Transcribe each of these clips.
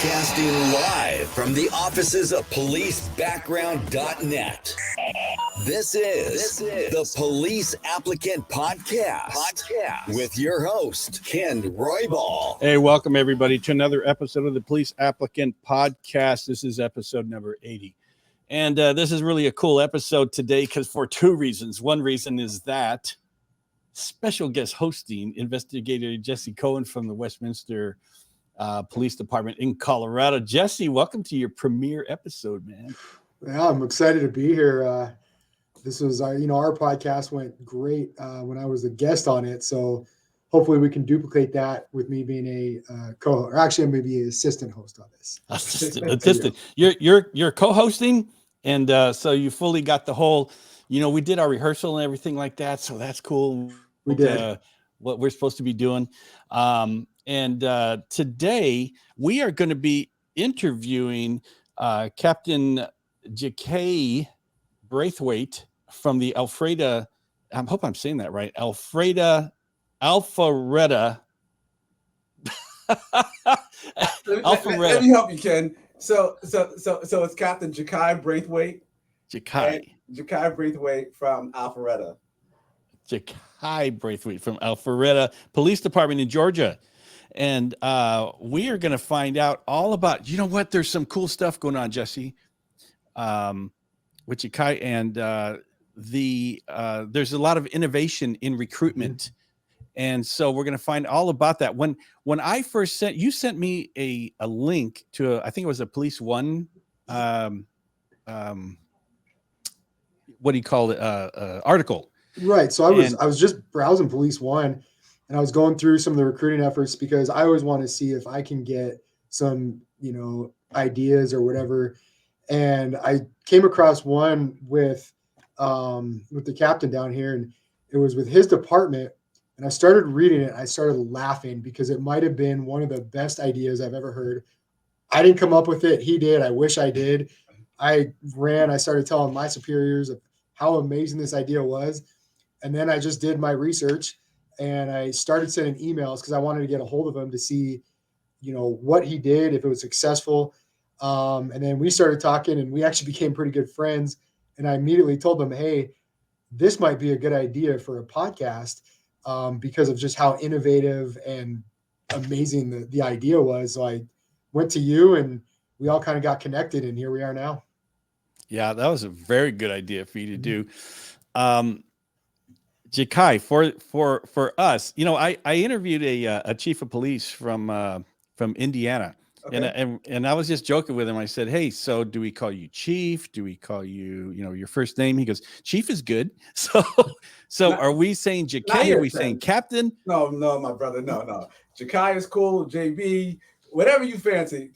Broadcasting live from the offices of policebackground.net. This is the Police Applicant Podcast with your host, Ken Roybal. Hey, welcome everybody to another episode of the Police Applicant Podcast. This is episode number 80. And this is really a cool episode today because for two reasons. One reason is that special guest hosting investigator Jesse Cohen from the Westminster Police Department in Colorado. Jesse, welcome to your premiere episode, man. Yeah, I'm excited to be here. This was our podcast went great when I was a guest on it. So hopefully we can duplicate that with me being a co-host, or actually I'm maybe an assistant host on this. Assistant. You're co-hosting, and so you fully got the whole. We did our rehearsal and everything like that, so that's cool. We did what we're supposed to be doing. And today we are going to be interviewing Captain Jakai Braithwaite from the Alpharetta. I hope I'm saying that right. Alpharetta. Alpharetta. Let me help you, Ken. So it's Captain Jakai Braithwaite. Jakai Braithwaite from Alpharetta. Jakai Braithwaite from Alpharetta Police Department in Georgia. And we are going to find out all about, there's some cool stuff going on, Jesse, with Jakai, and there's a lot of innovation in recruitment. And so we're going to find all about that. When I first sent me a link to, I think it was a Police One, what do you call it? Article. Right. So I was just browsing Police One, and I was going through some of the recruiting efforts because I always want to see if I can get some, ideas or whatever. And I came across one with the captain down here, and it was with his department. And I started reading it. I started laughing because it might have been one of the best ideas I've ever heard. I didn't come up with it. He did. I wish I did. I started telling my superiors of how amazing this idea was. And then I just did my research and I started sending emails because I wanted to get a hold of him to see, what he did, if it was successful. And then we started talking and we actually became pretty good friends. And I immediately told him, hey, this might be a good idea for a podcast because of just how innovative and amazing the idea was. So I went to you and we all kind of got connected and here we are now. Yeah, that was a very good idea for you to do. Jakai, for us, I interviewed a chief of police from Indiana, okay. and I was just joking with him. I said, "Hey, so do we call you chief? Do we call you, your first name?" He goes, "Chief is good." So are we saying Jakai? Are we saying captain? No, my brother, no. Jakai is cool. JB, whatever you fancy.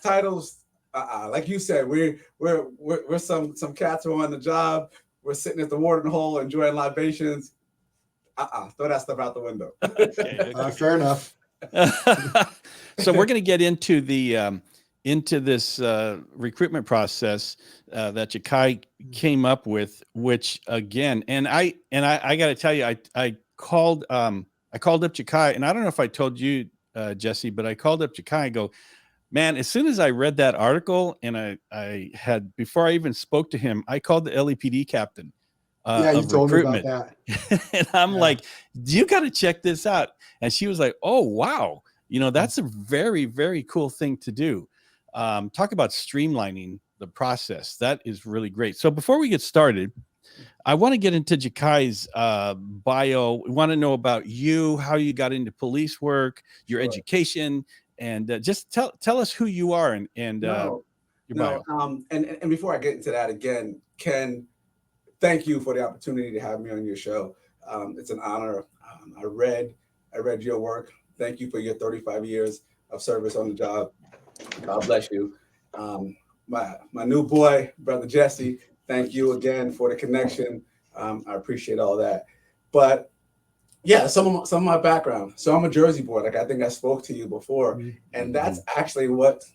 Titles. Like you said, we're some cats who are on the job. We're sitting at the watering hole enjoying libations. Throw that stuff out the window. Okay. Fair enough. So we're going to get into the into this recruitment process that Jakai came up with, which again, and I got to tell you, I called up Jakai, and I don't know if I told you, Jesse, but I called up Jakai and go, man, as soon as I read that article and I had, before I even spoke to him, I called the LAPD captain. You told me about that. And I'm like, you got to check this out. And she was like, oh, wow. That's a very, very cool thing to do. Talk about streamlining the process. That is really great. So before we get started, I want to get into Jakai's bio. We want to know about you, how you got into police work, your education, and just tell us who you are and your bio. And before I get into that again, Ken, thank you for the opportunity to have me on your show. It's an honor. I read your work. Thank you for your 35 years of service on the job. God bless you. My new boy, brother Jesse, thank you again for the connection. I appreciate all that. But yeah, some of my background. So I'm a Jersey boy. Like I think I spoke to you before, and that's actually what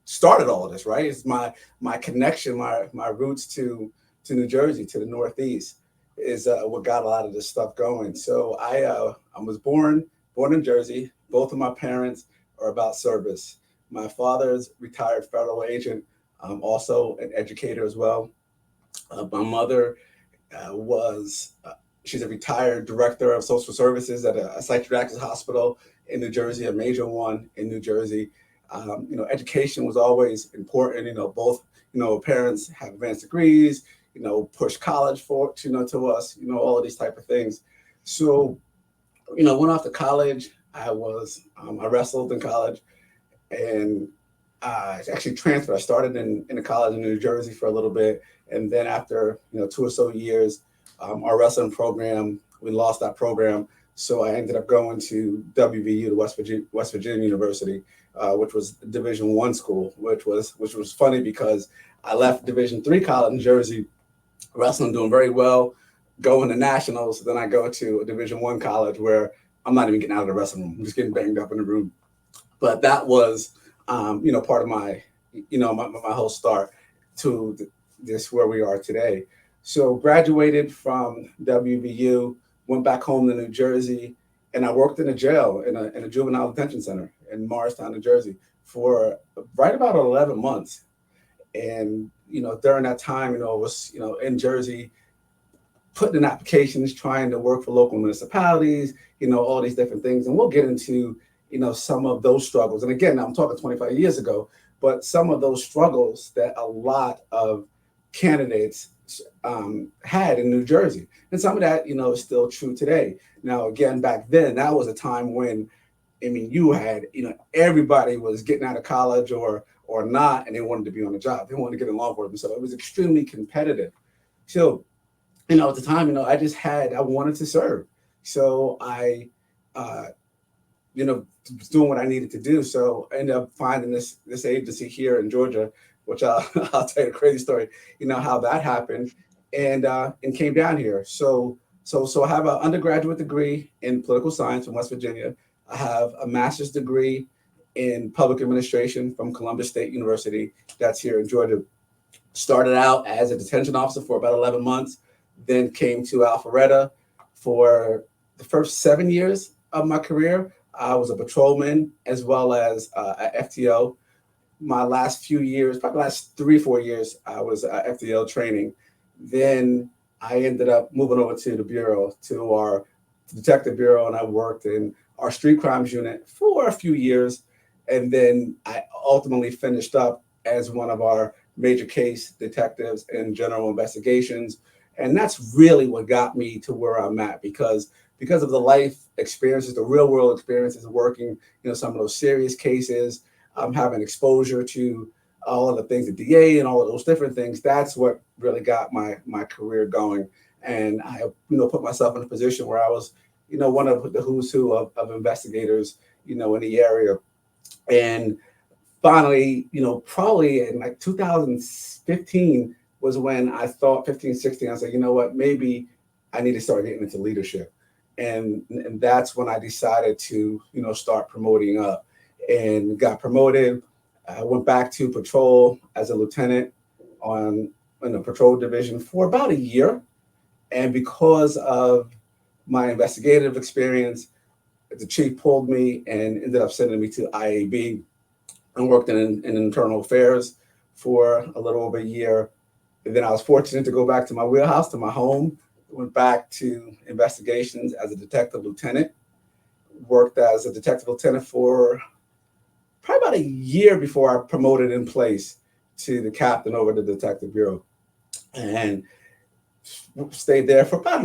started all of this, right? It's my connection, my roots to New Jersey, to the Northeast, is what got a lot of this stuff going. So I was born in Jersey. Both of my parents are about service. My father's retired federal agent, also an educator as well. My mother she's a retired director of social services at a psychiatric hospital in New Jersey, a major one in New Jersey. Education was always important. Both, parents have advanced degrees, push college to us, all of these type of things. So, went off to college. I wrestled in college, and I actually transferred. I started in a college in New Jersey for a little bit. And then after, 2 or so years, our wrestling program, we lost that program. So I ended up going to WVU, to West Virginia University, which was Division I school, which was funny because I left Division III college in Jersey, wrestling doing very well, going to nationals. Then I go to a Division I college where I'm not even getting out of the wrestling room. I'm just getting banged up in the room. But that was, part of my, my whole start to this where we are today. So graduated from WVU, went back home to New Jersey, and I worked in a jail in a juvenile detention center in Morristown, New Jersey, for right about 11 months. And during that time, I was in Jersey, putting in applications, trying to work for local municipalities, all these different things. And we'll get into some of those struggles. And again, I'm talking 25 years ago, but some of those struggles that a lot of candidates had in New Jersey. And some of that, is still true today. Now, again, back then, that was a time when, you had, everybody was getting out of college or not, and they wanted to be on the job. They wanted to get in law enforcement. So it was extremely competitive. So, at the time, I wanted to serve. So I, was doing what I needed to do. So I ended up finding this agency here in Georgia, which I'll tell you a crazy story, how that happened, and came down here. So I have an undergraduate degree in political science from West Virginia. I have a master's degree in public administration from Columbus State University. That's here in Georgia. Started out as a detention officer for about 11 months, then came to Alpharetta for the first 7 years of my career. I was a patrolman as well as a FTO. My last few years, probably the last 3-4 years, I was FTO training. Then I ended up moving over to the bureau, to our detective bureau, and I worked in our street crimes unit for a few years. And then I ultimately finished up as one of our major case detectives in general investigations. And that's really what got me to where I'm at, because of the life experiences, the real world experiences of working, some of those serious cases, having exposure to all of the things, the DA and all of those different things. That's what really got my career going. And I, put myself in a position where I was, one of the who's who of investigators, in the area. And finally, probably in like 2015 was when I thought, 15, 16, I said, what, maybe I need to start getting into leadership. And that's when I decided to, start promoting up, and got promoted. I went back to patrol as a lieutenant in the patrol division for about a year. And because of my investigative experience, the chief pulled me and ended up sending me to IAB, and worked in internal affairs for a little over a year. And then I was fortunate to go back to my wheelhouse, to my home. Went back to investigations as a detective lieutenant. Worked as a detective lieutenant for probably about a year before I promoted in place to the captain over the detective bureau, and stayed there for about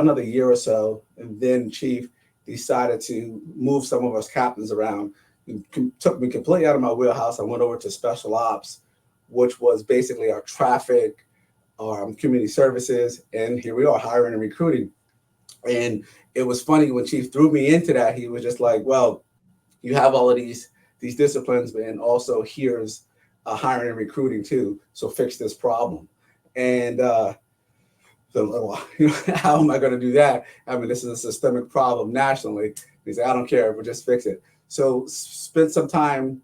another year or so. And then chief decided to move some of us captains around. It took me completely out of my wheelhouse. I went over to special ops, which was basically our traffic, our community services, and here we are, hiring and recruiting. And it was funny when chief threw me into that. He was just like, well, you have all of these disciplines, and also here's hiring and recruiting too, so fix this problem. And so how am I going to do that? I mean, this is a systemic problem nationally. He said, I don't care, we'll just fix it. So spent some time,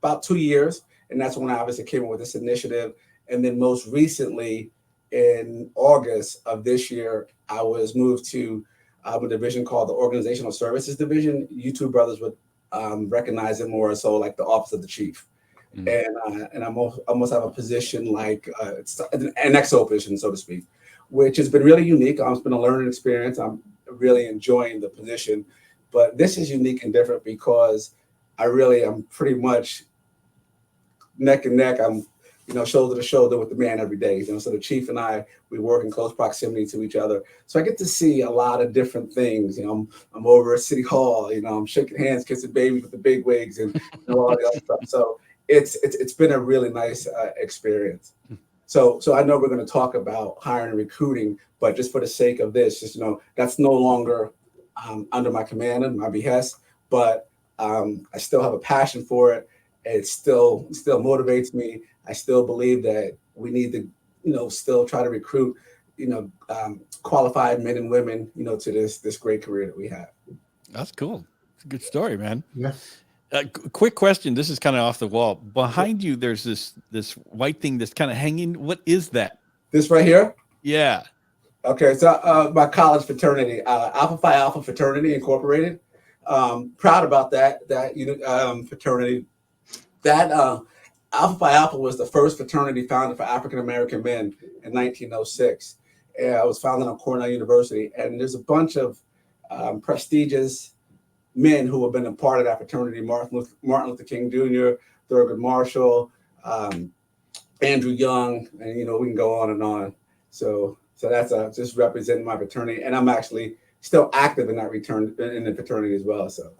about 2 years, and that's when I obviously came up with this initiative. And then most recently, in August of this year, I was moved to a division called the Organizational Services Division. You two brothers would recognize it more so like the office of the chief. And I almost have a position like it's an XO position, so to speak, which has been really unique. It's been a learning experience. I'm really enjoying the position, but this is unique and different because I'm pretty much neck and neck. I'm, shoulder to shoulder with the man every day. So the chief and I, we work in close proximity to each other. So I get to see a lot of different things. I'm over at City Hall. I'm shaking hands, kissing babies with the big wigs, and all the other stuff. So it's been a really nice experience. So I know we're going to talk about hiring and recruiting, but just for the sake of this, just that's no longer under my command and my behest. But I still have a passion for it. It still motivates me. I still believe that we need to, still try to recruit, qualified men and women, to this great career that we have. That's cool. It's a good story, man. Yeah. Quick question. This is kind of off the wall. Behind you, there's this white thing that's kind of hanging. What is that? This right here? Yeah. Okay. So my college fraternity, Alpha Phi Alpha Fraternity Incorporated. Proud about that fraternity. That Alpha Phi Alpha was the first fraternity founded for African American men in 1906. And it was founded on Cornell University. And there's a bunch of prestigious men who have been a part of that fraternity: Martin Luther King Jr., Thurgood Marshall, Andrew Young, and we can go on and on. So that's just representing my fraternity, and I'm actually still active in the fraternity as well. So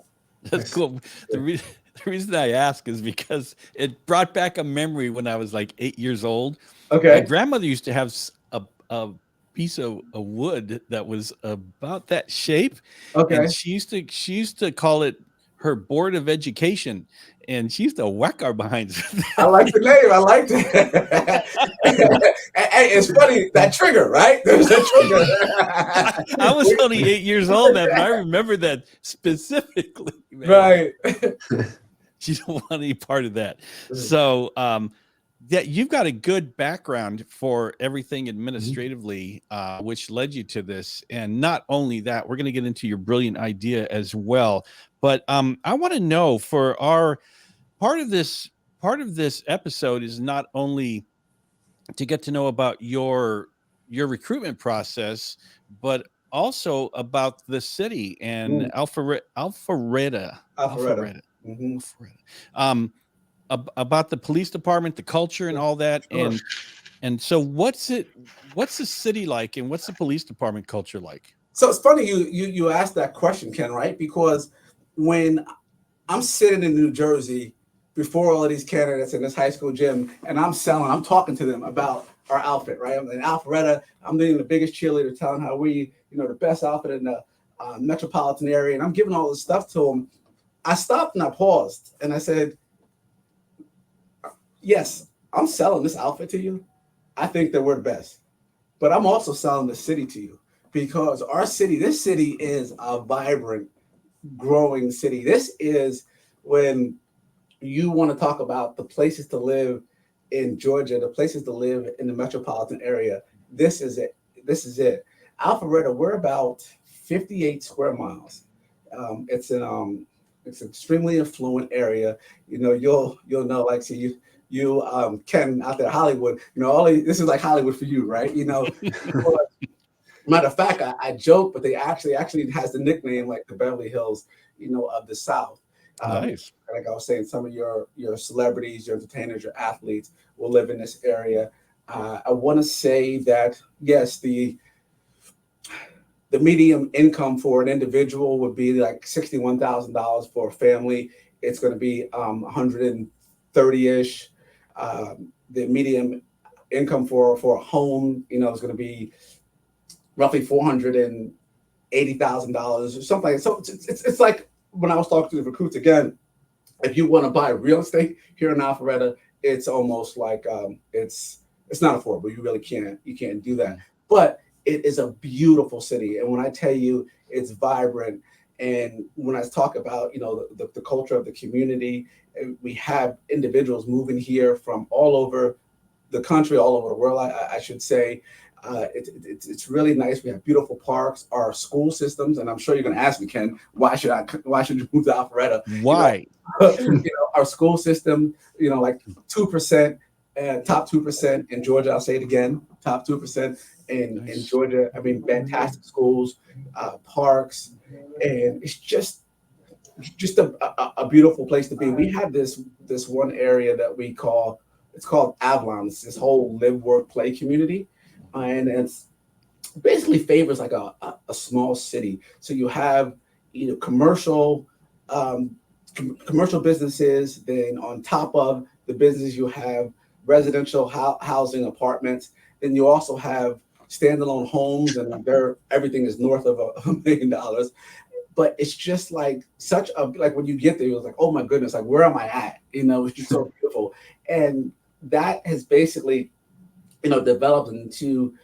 that's cool. The reason I ask is because it brought back a memory when I was like 8 years old. Okay. My grandmother used to have a piece of wood that was about that shape. Okay. And she used to call it her board of education, and she used to whack our behinds. I like the name. I like that. Hey, it's funny, that trigger, right? There's a trigger. I was only 8 years old then, but I remember that specifically. Man. Right. She don't want any part of that. So yeah, you've got a good background for everything administratively, which led you to this. And not only that, we're going to get into your brilliant idea as well. But I want to know, for our part of this episode is not only to get to know about your recruitment process, but also about the city and Alpharetta. Mm-hmm. About the police department, the culture, and all that. Sure. And so what's the city like, and what's the police department culture like? So it's funny you asked that question, Ken, right? Because when I'm sitting in New Jersey before all of these candidates in this high school gym, and I'm talking to them about our outfit, right? I'm in Alpharetta. I'm being the biggest cheerleader, telling how we, the best outfit in the metropolitan area, and I'm giving all this stuff to them. I stopped and I paused and I said, yes, I'm selling this outfit to you. I think that we're the best, but I'm also selling the city to you, because this city is a vibrant, growing city. This is, when you want to talk about the places to live in Georgia, the places to live in the metropolitan area, this is it. This is it. Alpharetta, we're about 58 square miles. It's an extremely affluent area. You'll know, like, see you Ken out there, Hollywood. This is like Hollywood for you, right? Matter of fact, I joke, but they actually has the nickname like the Beverly Hills, of the South. Nice. Like I was saying, some of your celebrities, your entertainers, your athletes will live in this area. I want to say that, yes, the medium income for an individual would be like $61,000 for a family. It's going to be 130-ish. The medium income for a home, is going to be roughly $480,000 or something. So it's like, when I was talking to the recruits again, if you want to buy real estate here in Alpharetta, it's almost like it's not affordable. You really can't do that. But it is a beautiful city, and when I tell you it's vibrant, and when I talk about the culture of the community, we have individuals moving here from all over the country, all over the world, I should say. It's really nice. We have beautiful parks, our school systems, and I'm sure you're going to ask me, Ken, why should you move to Alpharetta? Why? Our school system, like 2%, top 2% in Georgia. I'll say it again, top 2% in Georgia. I mean, fantastic schools, parks, and it's just a beautiful place to be. We have this one area that it's called Avalon. It's this whole live, work, play community, and it's basically favors like a small city. So you have commercial businesses. Then on top of the business, you have residential housing, apartments. Then you also have standalone homes, and everything is north of $1 million. But it's just like like when you get there, it was like, oh my goodness, like where am I at? It's just so beautiful. And that has basically, developed into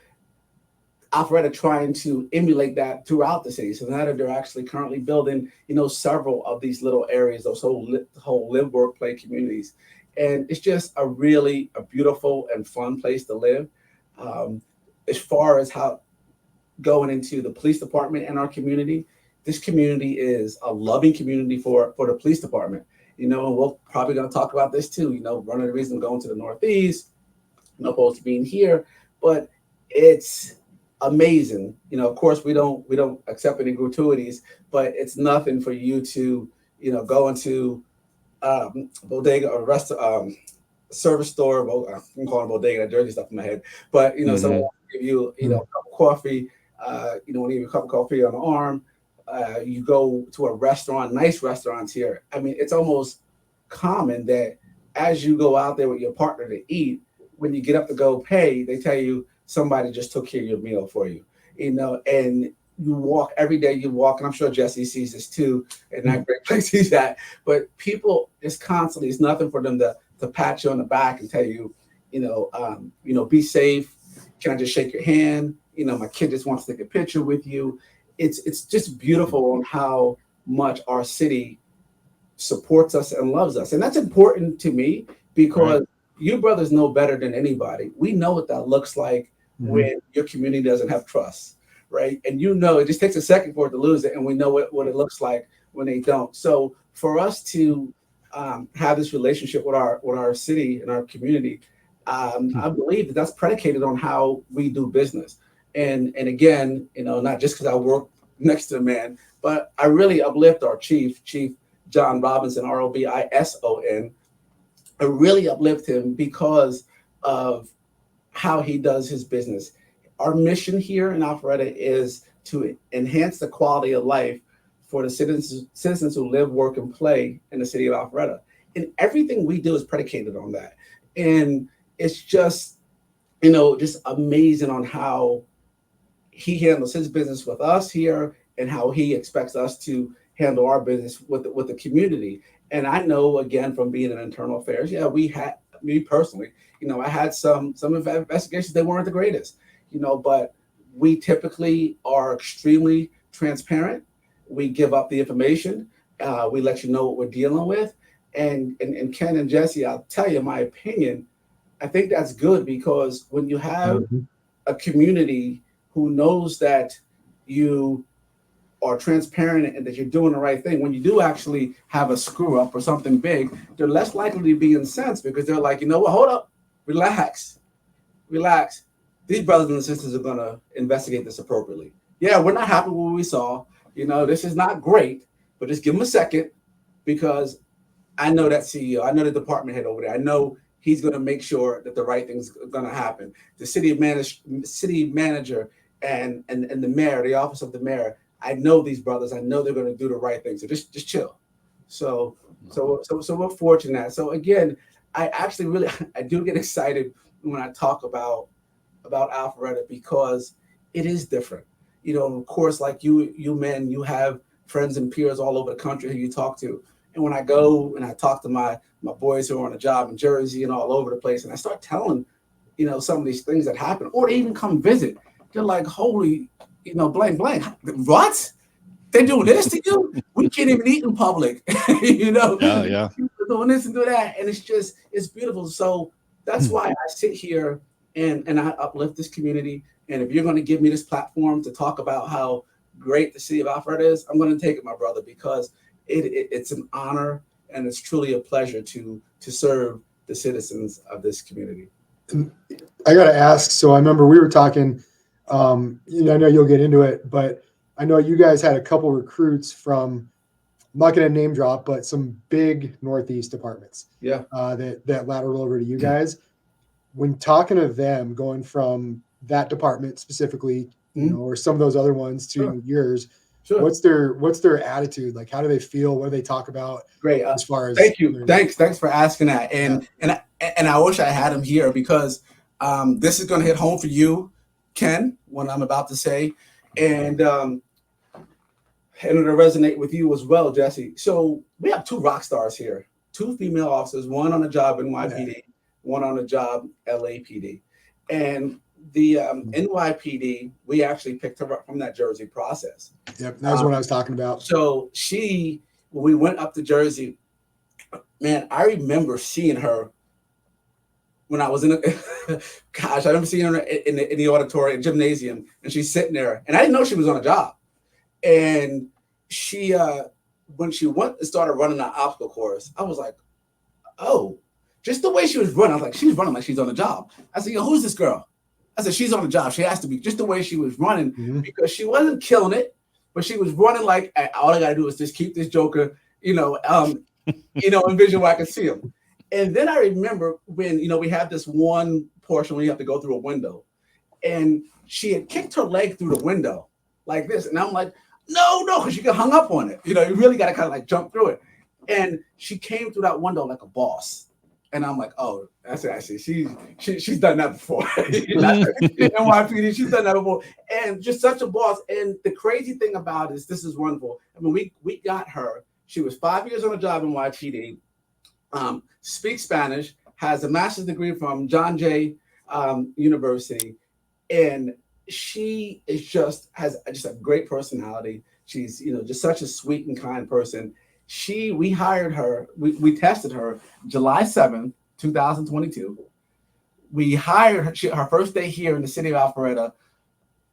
Alpharetta trying to emulate that throughout the city. So now that they're actually currently building, several of these little areas, those whole live, work, play communities. And it's just a beautiful and fun place to live. As far as how going into the police department in our community, this community is a loving community for the police department. And we're probably going to talk about this too. One of the reasons I'm going to the Northeast, opposed to being here, but it's amazing. Of course, we don't accept any gratuities, but it's nothing for you to, go into bodega or restaurant, service store. Well, I'm calling it bodega, that dirty stuff in my head. But someone will give you, a cup of coffee. Want to give you a cup of coffee on the arm. You go to a restaurant, nice restaurants here. I mean, it's almost common that as you go out there with your partner to eat, when you get up to go pay, they tell you somebody just took care of your meal for you, and you walk every day. You walk, and I'm sure Jesse sees this too, and that great place he's at. But people just constantly, it's nothing for them to pat you on the back and tell you, be safe. Can I just shake your hand? My kid just wants to take a picture with you. It's just beautiful on how much our city supports us and loves us. And that's important to me because you brothers know better than anybody. We know what that looks like when your community doesn't have trust, right? And it just takes a second for it to lose it. And we know what it looks like when they don't. So for us to have this relationship with our city and our community, I believe that's predicated on how we do business. And again, not just because I work next to the man, but I really uplift our Chief John Robinson, Robison. I really uplift him because of how he does his business. Our mission here in Alpharetta is to enhance the quality of life for the citizens who live, work, and play in the city of Alpharetta. And everything we do is predicated on that. And it's just, just amazing on how he handles his business with us here and how he expects us to handle our business with the community. And I know, again, from being in internal affairs, me personally, I had some investigations that weren't the greatest, but we typically are extremely transparent. We give up the information. We let you know what we're dealing with. And Ken and Jesse, I'll tell you my opinion. I think that's good because when you have a community who knows that you are transparent and that you're doing the right thing, when you do actually have a screw up or something big, they're less likely to be incensed because they're like, what, hold up, relax. These brothers and sisters are going to investigate this appropriately. Yeah, we're not happy with what we saw. This is not great, but just give them a second because I know that CEO, I know the department head over there. I know he's going to make sure that the right thing's going to happen. The city manager and the mayor, the office of the mayor, I know these brothers. I know they're going to do the right thing. So just chill. So we're fortunate. So again, I do get excited when I talk about Alpharetta because it is different. Of course, like you men, you have friends and peers all over the country who you talk to. And when I go and I talk to my boys who are on a job in Jersey and all over the place, and I start telling, some of these things that happen, or they even come visit, they're like, holy, blank. What? They're doing this to you? We can't even eat in public. Yeah. People doing this and do that. And it's beautiful. So that's why I sit here and I uplift this community. And if you're going to give me this platform to talk about how great the city of Alpharetta is, I'm going to take it, my brother, because it's an honor and it's truly a pleasure to serve the citizens of this community. I got to ask. So I remember we were talking, I know you'll get into it, but I know you guys had a couple recruits from, I'm not going to name drop, but some big Northeast departments. Yeah. That lateral over to you guys. When talking to them, going from that department specifically, or some of those other ones to yours, what's their attitude? Like, how do they feel? What do they talk about? Great. As far as thank you. Thanks for asking that. And I wish I had him here because this is going to hit home for you, Ken, what I'm about to say, and it'll resonate with you as well, Jesse. So we have 2 rock stars here, 2 female officers, one on the job NYPD, one on the job LAPD, and the NYPD, we actually picked her up from that Jersey process. Yep, that was what I was talking about. So when we went up to Jersey, man, I remember seeing her when I was in I remember seeing her in the auditorium, gymnasium, and she's sitting there, and I didn't know she was on a job. And she, when she went and started running the obstacle course, I was like, oh, just the way she was running, I was like, she's running like she's on a job. I said, who's this girl? I said, she's on the job. She has to be, just the way she was running, because she wasn't killing it, but she was running like, all I got to do is just keep this joker, in vision where I can see him. And then I remember when, we have this one portion where you have to go through a window, and she had kicked her leg through the window like this. And I'm like, no, because you get hung up on it. You really got to kind of like jump through it. And she came through that window like a boss. And I'm like, oh, that's actually she's done that before. NYPD, she's done that before, and just such a boss. And the crazy thing about it is, this is wonderful. I mean, we got her. She was 5 years on the job in NYPD, speaks Spanish, has a master's degree from John Jay University, and she has a great personality. She's just such a sweet and kind person. We hired her, we tested her July 7th, 2022. We hired her, her first day here in the city of Alpharetta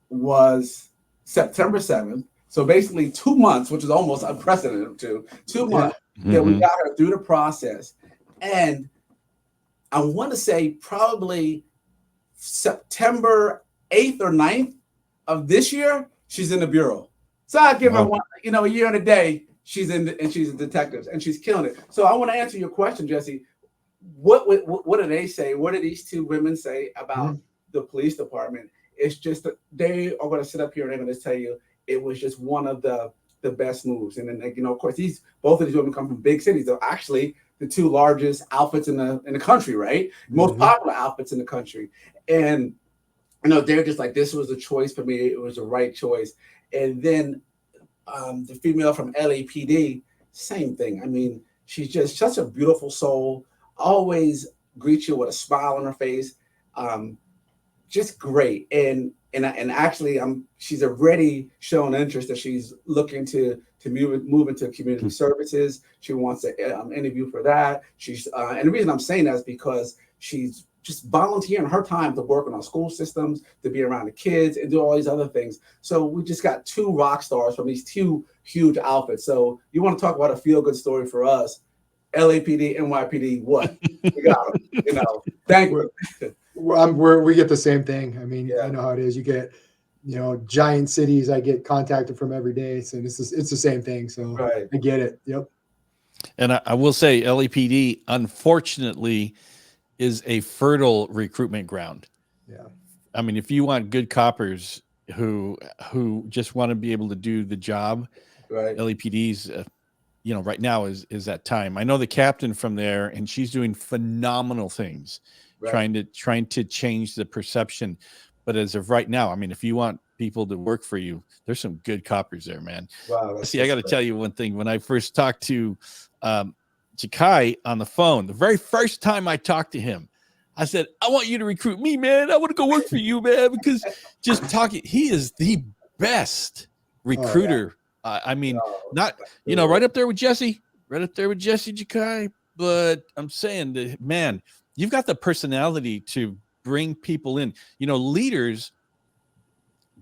was September 7th. So basically 2 months, which is almost unprecedented to 2 months that we got her through the process. And I want to say probably September 8th or 9th of this year, she's in the bureau. So I give her a year and a day. She's a detective, and she's killing it. So I want to answer your question, Jesse. What do they say? What do these 2 women say about the police department? It's just that they are going to sit up here and they're going to tell you it was just one of the best moves. And then, of course, both of these women come from big cities. They're actually the 2 largest outfits in the country, right? Most popular outfits in the country. And they're just like, this was a choice for me. It was the right choice. And then the female from LAPD, same thing. I mean, she's just such a beautiful soul, always greets you with a smile on her face, just great. And actually, she's already shown interest that she's looking to move into community services. She wants to interview for that. And the reason I'm saying that is because she's just volunteering her time to work on our school systems, to be around the kids and do all these other things. So we just got 2 rock stars from these 2 huge outfits. So you want to talk about a feel-good story for us, LAPD, NYPD, what? We got them, thank you. We get the same thing. I mean, I know how it is. You get, giant cities I get contacted from every day. So it's the same thing. So I get it. Yep. And I will say LAPD, unfortunately, is a fertile recruitment ground. Yeah. I mean, if you want good coppers who just want to be able to do the job, LAPD's, right now is that time. I know the captain from there, and she's doing phenomenal things, trying to change the perception. But as of right now, I mean, if you want people to work for you, there's some good coppers there, man. Wow. See, I got to tell you one thing. When I first talked to Jakai on the phone, the very first time I talked to him, I said, I want you to recruit me, man. I want to go work for you, man, because just talking, he is the best recruiter. I mean, not, right up there with Jesse Jakai, but I'm saying that, man, you've got the personality to bring people in. Leaders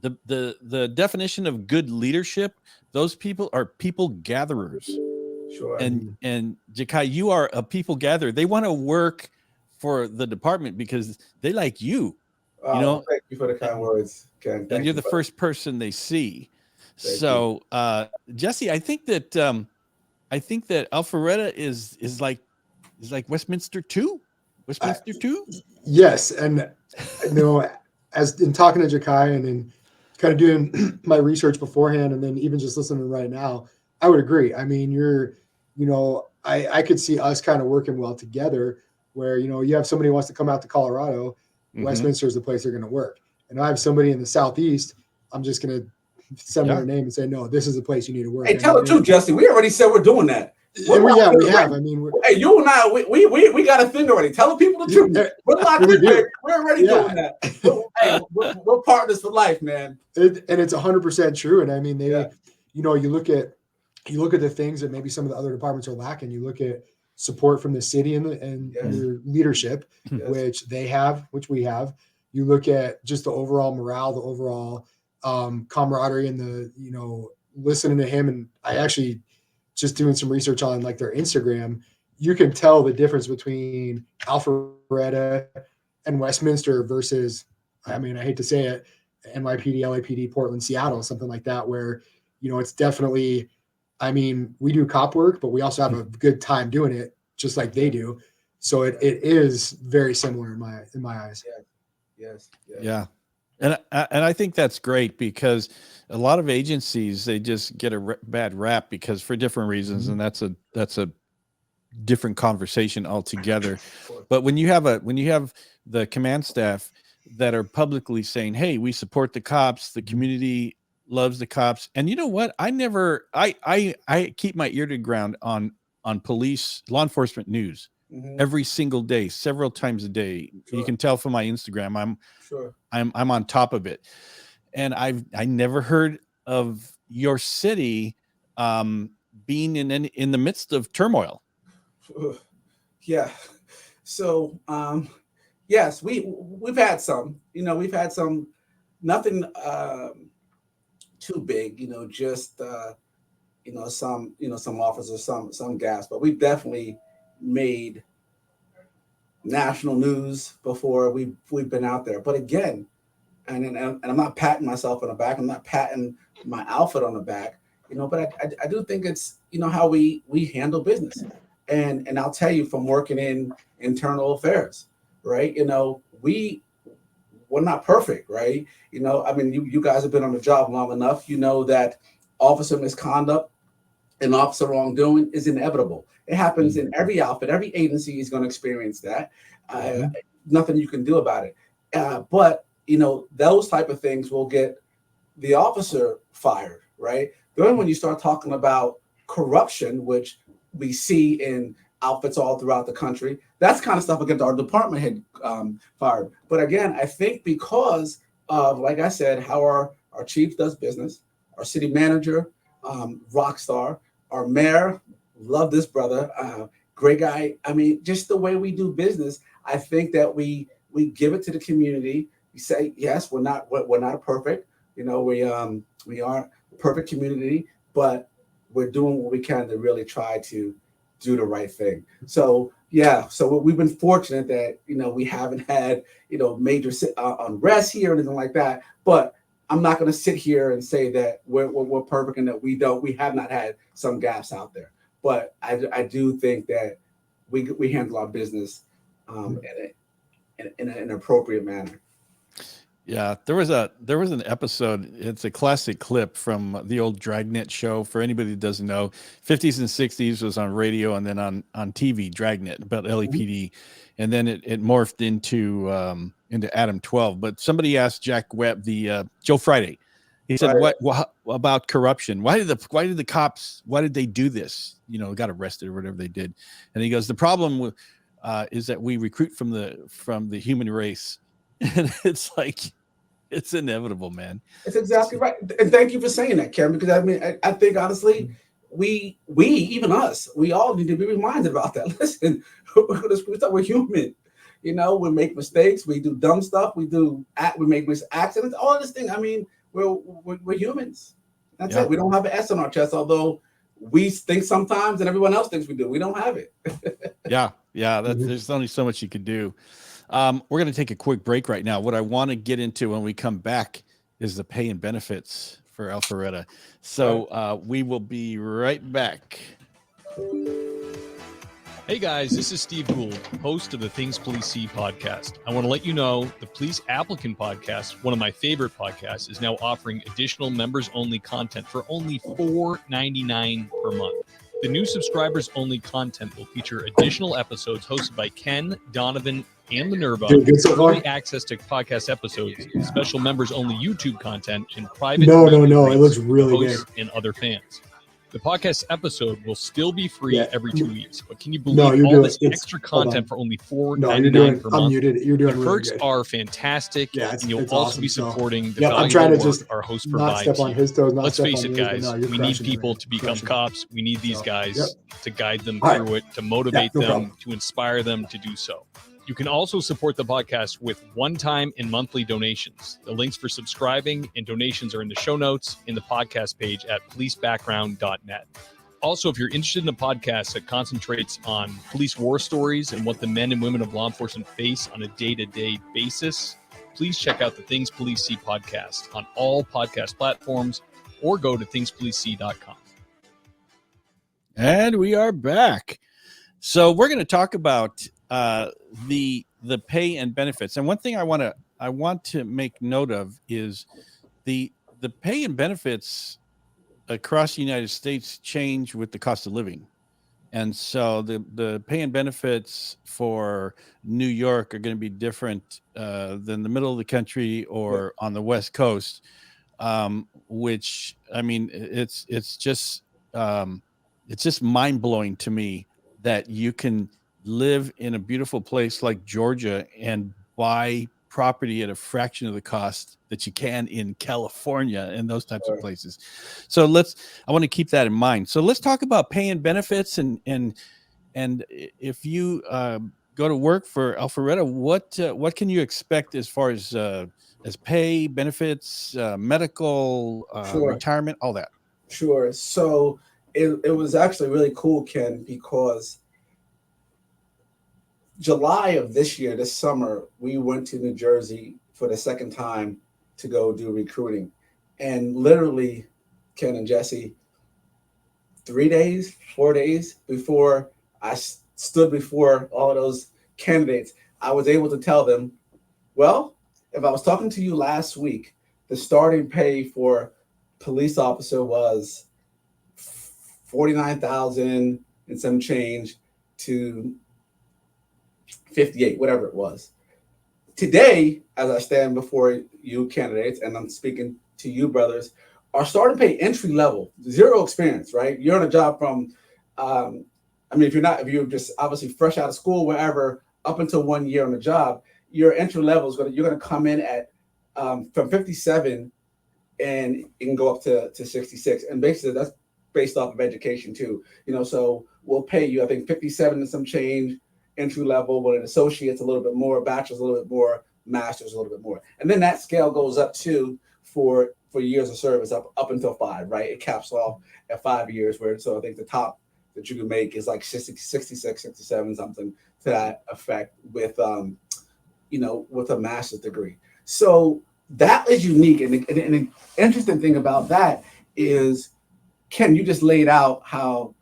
the definition of good leadership, those people are people gatherers. Sure. And Jakai, you are a people gatherer. They want to work for the department because they like you. You know, thank you for the kind words, Ken. And you're the first person they see. So, Jesse, I think that Alpharetta is like Westminster 2. Westminster 2. Yes, and as in talking to Jakai and then kind of doing my research beforehand, and then even just listening right now, I would agree. I mean, I could see us kind of working well together. Where you have somebody who wants to come out to Colorado, Westminster is the place they're going to work, and I have somebody in the Southeast. I'm just going to send their name and say, no, this is the place you need to work. Hey, tell it too, Jesse. We already said we're doing that. We have. I mean, hey, you and I, we got a thing already. Tell the people the truth. We're locked in. We're already doing that. Hey, we're partners for life, man. And it's 100% true. And I mean, you look at the things that maybe some of the other departments are lacking. You look at support from the city and your leadership, which they have, which we have. You look at just the overall morale, the overall camaraderie, and the listening to him. And I actually just doing some research on like their Instagram, you can tell the difference between Alpharetta and Westminster versus, I mean, I hate to say it, NYPD, LAPD, Portland, Seattle, something like that, where, it's definitely, I mean, we do cop work, but we also have a good time doing it just like they do. So it is very similar in my eyes. Yes. Yeah. And I think that's great because a lot of agencies, they just get a bad rap because for different reasons. And that's a different conversation altogether. But when you have the command staff that are publicly saying, hey, we support the cops, the community loves the cops. And you know what? I keep my ear to the ground on police, law enforcement news. Every single day, several times a day. You can tell from my Instagram, I'm on top of it. And I never heard of your city being in the midst of turmoil. Yeah. So yes, we've had some, we've had some, nothing too big, just some officers, some gas, but we definitely made national news before we've been out there. But again, and I'm not patting myself on the back, I'm not patting my outfit on the back, but I do think it's how we handle business. And I'll tell you, from working in internal affairs, right? We're not perfect, right? I mean, you guys have been on the job long enough, that officer misconduct and officer wrongdoing is inevitable. It happens in every outfit. Every agency is going to experience that. Nothing you can do about it. But those type of things will get the officer fired, right? Then when you start talking about corruption, which we see in outfits all throughout the country, that's kind of stuff against our department head fired. But again, I think because of, like I said, how our chief does business, our city manager, rock star, our mayor, love this brother, great guy. I mean, just the way we do business, I think that we give it to the community. We say, yes, we're not perfect. We aren't a perfect community, but we're doing what we can to really try to do the right thing. So we've been fortunate that we haven't had major unrest here or anything like that. But I'm not going to sit here and say that we're perfect and that we have not had some gaps out there. But I do think that we handle our business in an appropriate manner. Yeah, there was an episode. It's a classic clip from the old Dragnet show. For anybody that doesn't know, 50s and 60s was on radio and then on TV, Dragnet, about LAPD, and then it morphed into Adam 12. But somebody asked Jack Webb, Joe Friday. He said, "What about corruption? Why did the cops? Why did they do this? Got arrested or whatever they did?" And he goes, "The problem is that we recruit from the human race." And it's like, it's inevitable, man. It's exactly right. And thank you for saying that, Kevin, because I mean, I think honestly, we even us, we all need to be reminded about that. Listen, we're human. We make mistakes, we do dumb stuff, we make accidents, all this thing. I mean, we're humans. That's it. We don't have an S on our chest, although we think sometimes and everyone else thinks we do. We don't have it. Yeah. There's only so much you could do. We're going to take a quick break right now. What I want to get into when we come back is the pay and benefits for Alpharetta. So we will be right back. Hey guys, this is Steve Gould, host of the Things Police See podcast. I want to let you know the Police Applicant podcast, one of my favorite podcasts, is now offering additional members-only content for only $4.99 per month. The new subscribers-only content will feature additional episodes hosted by Ken, Donovan, and Minerva, early access to podcast episodes, special members-only YouTube content, and private No, it looks really good. And other fans. The podcast episode will still be free every 2 weeks, but can you believe all this extra content for only $4.99 per month? I'm muted. You're doing the really perks good. are fantastic, and you'll also awesome. be supporting the I'm trying valuable to work just our host not provides. step on his toes. Let's face it, guys. We need people to become cops. We need these guys to guide them through it, to motivate them, to inspire them to do so. You can also support the podcast with one-time and monthly donations. The links for subscribing and donations are in the show notes in the podcast page at policebackground.net. Also, if you're interested in a podcast that concentrates on police war stories and what the men and women of law enforcement face on a day-to-day basis, please check out the Things Police See podcast on all podcast platforms or go to thingspolicesee.com. And we are back. So we're going to talk about the pay and benefits. And one thing I want to make note of is the pay and benefits across the United States change with the cost of living. And so the pay and benefits for New York are going to be different than the middle of the country or on the West Coast, which, I mean, it's just mind blowing to me that you can live in a beautiful place like Georgia and buy property at a fraction of the cost that you can in California and those types of places. So I want to keep that in mind. So let's talk about pay and benefits and if you go to work for Alpharetta, what can you expect as far as pay, benefits, medical, retirement, all that? Sure. So it was actually really cool, Ken, because July of this year, this summer, we went to New Jersey for the second time to go do recruiting. And literally, Ken and Jesse, 4 days before I stood before all of those candidates, I was able to tell them, well, if I was talking to you last week, the starting pay for police officer was $49,000 and some change to 58, whatever it was. Today, as I stand before you candidates, and I'm speaking to you brothers, our starting pay entry level, 0 experience, right? You're on a job from, if you're just obviously fresh out of school, wherever, up until 1 year on the job, your entry level you're going to come in at from 57 and it can go up to 66. And basically that's based off of education too. So we'll pay you, I think 57 and some change entry level, but an associate's a little bit more, bachelor's a little bit more, master's a little bit more. And then that scale goes up too for years of service up until 5, right? It caps off at 5 years so I think the top that you can make is like 66, 67, something to that effect with with a master's degree. So that is unique. And the interesting thing about that is, Ken, you just laid out how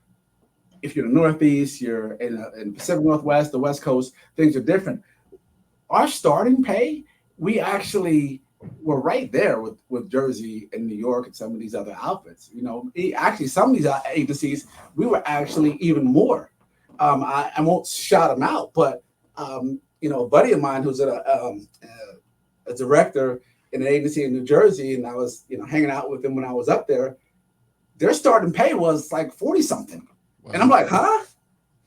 if you're in the Northeast, you're in the Pacific Northwest, the West Coast, things are different. Our starting pay, we actually were right there with Jersey and New York and some of these other outfits. Actually, some of these agencies, we were actually even more. I won't shout them out, but a buddy of mine who's a director in an agency in New Jersey, and I was hanging out with him when I was up there. Their starting pay was like 40 something. Wow. And I'm like, huh?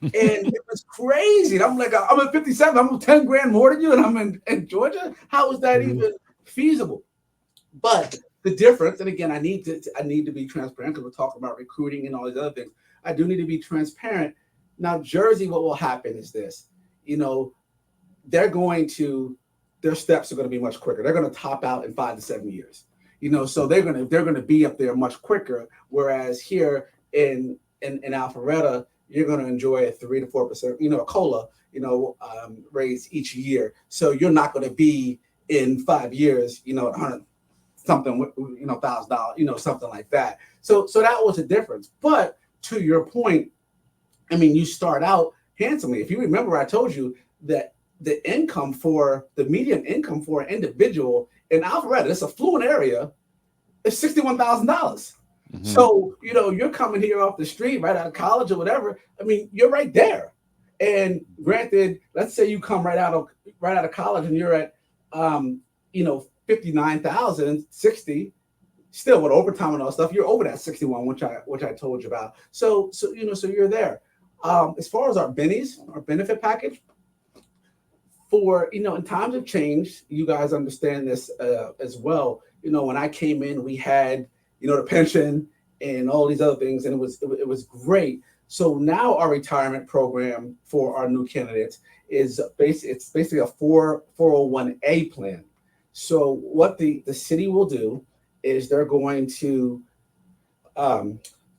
And it was crazy. And I'm like, I'm at 57. I'm 10 grand more than you, and I'm in Georgia. How is that even feasible? But the difference, and again, I need to be transparent because we're talking about recruiting and all these other things. I do need to be transparent. Now, Jersey, what will happen is this. Their steps are going to be much quicker. They're going to top out in 5 to 7 years. so they're gonna be up there much quicker. Whereas here in Alpharetta, you're gonna enjoy a 3 to 4%, a COLA, raise each year. So you're not gonna be in 5 years, at 100 something, $1,000, something like that. So that was a difference. But to your point, I mean, you start out handsomely. If you remember, I told you that the median income for an individual in Alpharetta, it's a affluent area, is $61,000. Mm-hmm. So, you're coming here off the street right out of college or whatever. I mean, you're right there. And granted, let's say you come right out of college and you're at, 59,000, 60, still with overtime and all stuff, you're over that 61, which I told you about. So you're there. As far as our benefit package, in times of change, you guys understand this as well. When I came in, we had, the pension and all these other things, and it was great. So now our retirement program for our new candidates is basically a 401A plan. So what the city will do is they're going to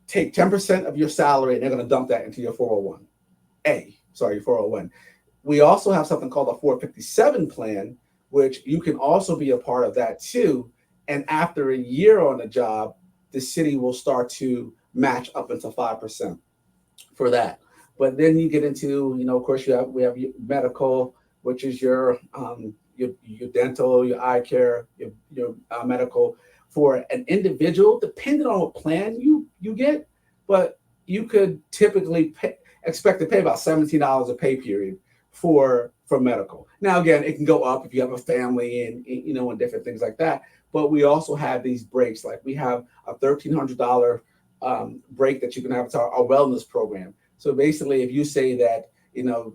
take 10% of your salary and they're going to dump that into your 401. We also have something called a 457 plan, which you can also be a part of that too. And after a year on the job, the city will start to match up into 5% for that. But then you get into, of course, we have your medical, which is your dental, your eye care, your medical. For an individual, depending on what plan you get, but you could typically expect to pay about $17 a pay period for medical. Now, again, it can go up if you have a family and different things like that. But we also have these breaks. Like we have a $1,300 break that you can have to our wellness program. So basically, if you say that, a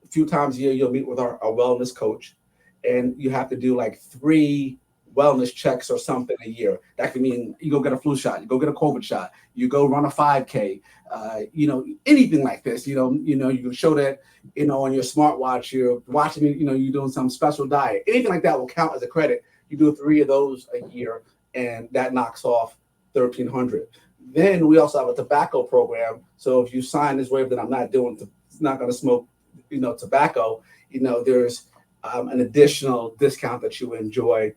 few times a year, you'll meet with our wellness coach, and you have to do like 3 wellness checks or something a year. That could mean you go get a flu shot, you go get a COVID shot, you go run a 5K, anything like this. You can show that, on your smartwatch, you're watching, you're doing some special diet. Anything like that will count as a credit. You do 3 of those a year, and that knocks off $1,300. Then we also have a tobacco program. So if you sign this waiver that I'm not going to smoke, tobacco, there's an additional discount that you enjoy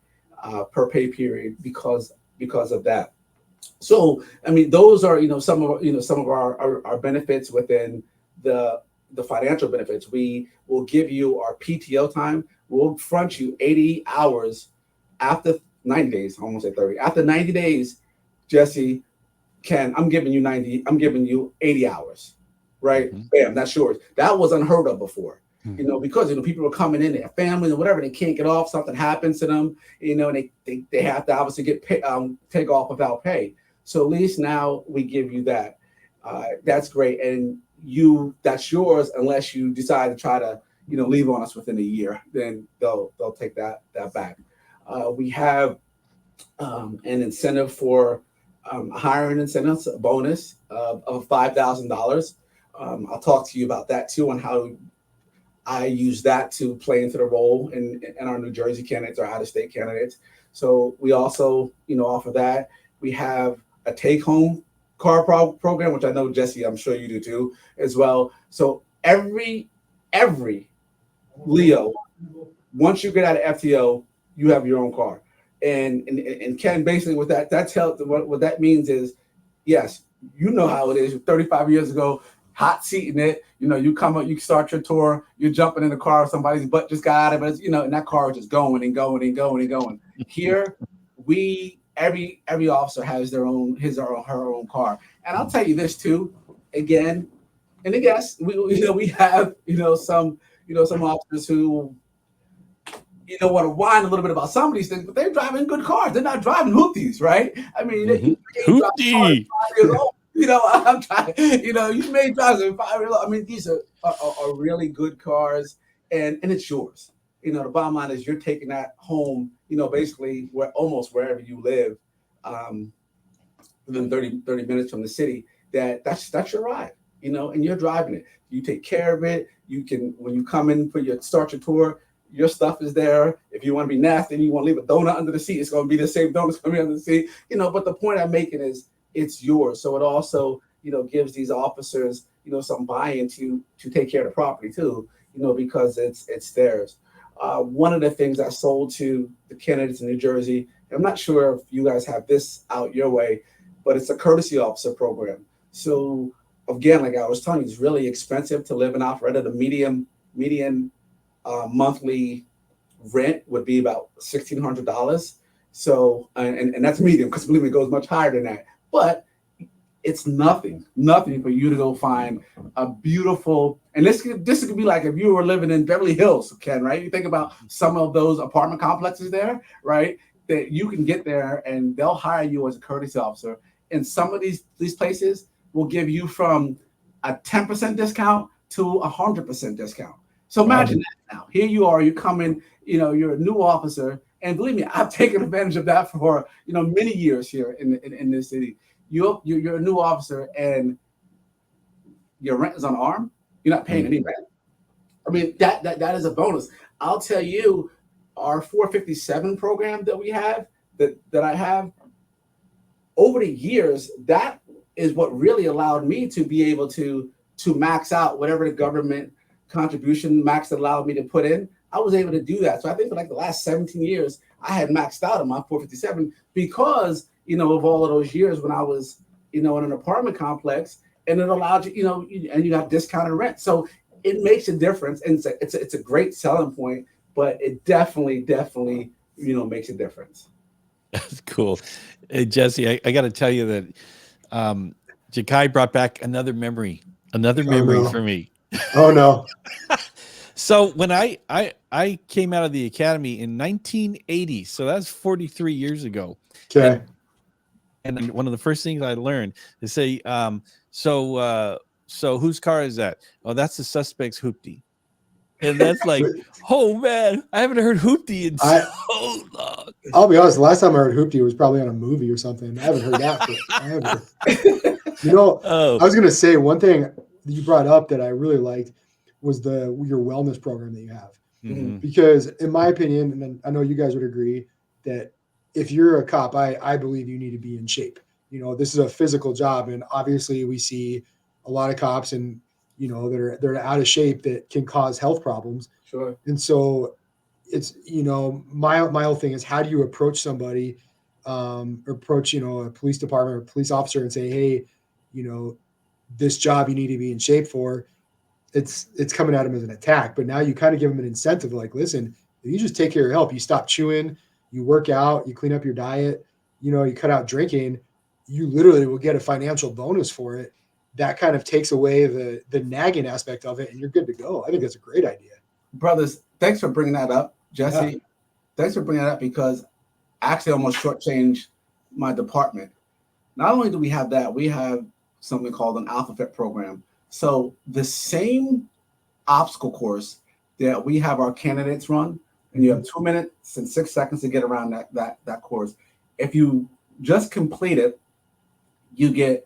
per pay period because of that. So, I mean, those are, some of our benefits within the financial benefits. We will give you our PTO time. We'll front you 80 hours after 90 days, I almost say 30. After 90 days, Jesse, I'm giving you 80 hours, right? Mm-hmm. Bam, that's yours. That was unheard of before. Mm-hmm. Because people are coming in, they have families and whatever, they can't get off, something happens to them, and they have to obviously take off without pay. So at least now we give you that. That's great, and that's yours unless you decide to try to leave on us within a year. Then they'll take that back. We have an incentive for hiring incentives, a bonus of $5,000. I'll talk to you about that too, on how I use that to play into the role in our New Jersey candidates or out-of-state candidates. So we also, offer that. We have a take-home car program, which I know, Jesse, I'm sure you do too, as well. So every Leo, once you get out of FTO, you have your own car. And Ken, basically what that means is, yes, you know how it is. 35 years ago, hot seat in it, you come up, you start your tour, you're jumping in the car, somebody's butt just got out of it, and that car is just going and going and going and going. Here, every officer has their own, his or her own car. And I'll tell you this too, again, and I guess we have, some officers who, want to whine a little bit about some of these things, but they're driving good cars. They're not driving hoopties, right? I mean, hoopty. I'm trying. You may drive them 5 years old. I mean, these are really good cars, and it's yours. The bottom line is you're taking that home. Basically, almost wherever you live, within 30 minutes from the city. That's your ride. And you're driving it. You take care of it. You can, when you come in start your tour, Your stuff is there. If you want to be nasty and you want to leave a donut under the seat, it's going to be the same donut that's going to be under the seat. But the point I'm making is it's yours. So it also, gives these officers, some buy-in to take care of the property too, because it's theirs. One of the things I sold to the candidates in New Jersey, I'm not sure if you guys have this out your way, but it's a courtesy officer program. So again, like I was telling you, it's really expensive to live in Alpharetta. The median monthly rent would be about $1,600. So, and that's medium, because believe me, it goes much higher than that. But it's nothing for you to go find a beautiful, and this could be like if you were living in Beverly Hills, Ken, right? You think about some of those apartment complexes there, right? That you can get there and they'll hire you as a courtesy officer. And some of these places will give you from a 10% discount to 100% discount. So imagine that now. Here you are, you come in, you're a new officer. And believe me, I've taken advantage of that for, many years here in this city. You're a new officer and your rent is unarmed. You're not paying any rent. I mean, that is a bonus. I'll tell you, our 457 program that we have, that I have, over the years, that is what really allowed me to be able to max out whatever the government contribution max allowed me to put in. I was able to do that. So I think for like the last 17 years, I had maxed out on my 457 because, of all of those years when I was, in an apartment complex, and it allowed you, and you got discounted rent. So it makes a difference. And it's a great selling point, but it definitely, makes a difference. That's cool. Hey, Jesse, I got to tell you that Jakai brought back another memory for me. Oh, no. So when I came out of the academy in 1980, so that's 43 years ago. Okay. And one of the first things I learned is say, so whose car is that? Oh, that's the suspect's hoopty. And that's like, oh man, I haven't heard hoopty in so long. I'll be honest, the last time I heard hoopty was probably on a movie or something. I haven't heard that forever. I was gonna say one thing that you brought up that I really liked was your wellness program that you have. Mm-hmm. Because in my opinion, and I know you guys would agree, that if you're a cop, I believe you need to be in shape. This is a physical job, and obviously we see a lot of cops and they're out of shape that can cause health problems. Sure. And so it's my whole thing is, how do you approach somebody, approach a police department or police officer and say, hey, this job you need to be in shape for. It's coming at them as an attack, but now you kind of give them an incentive, like, listen, if you just take care of your health, you stop chewing, you work out, you clean up your diet, you cut out drinking, you literally will get a financial bonus for it. That kind of takes away the nagging aspect of it, and you're good to go. I think that's a great idea. Brothers, thanks for bringing that up, Jesse. Yeah. Thanks for bringing that up, because I actually almost shortchanged my department. Not only do we have that, we have something called an Alpharetta program. So the same obstacle course that we have our candidates run, and you have 2 minutes and 6 seconds to get around that course. If you just complete it, the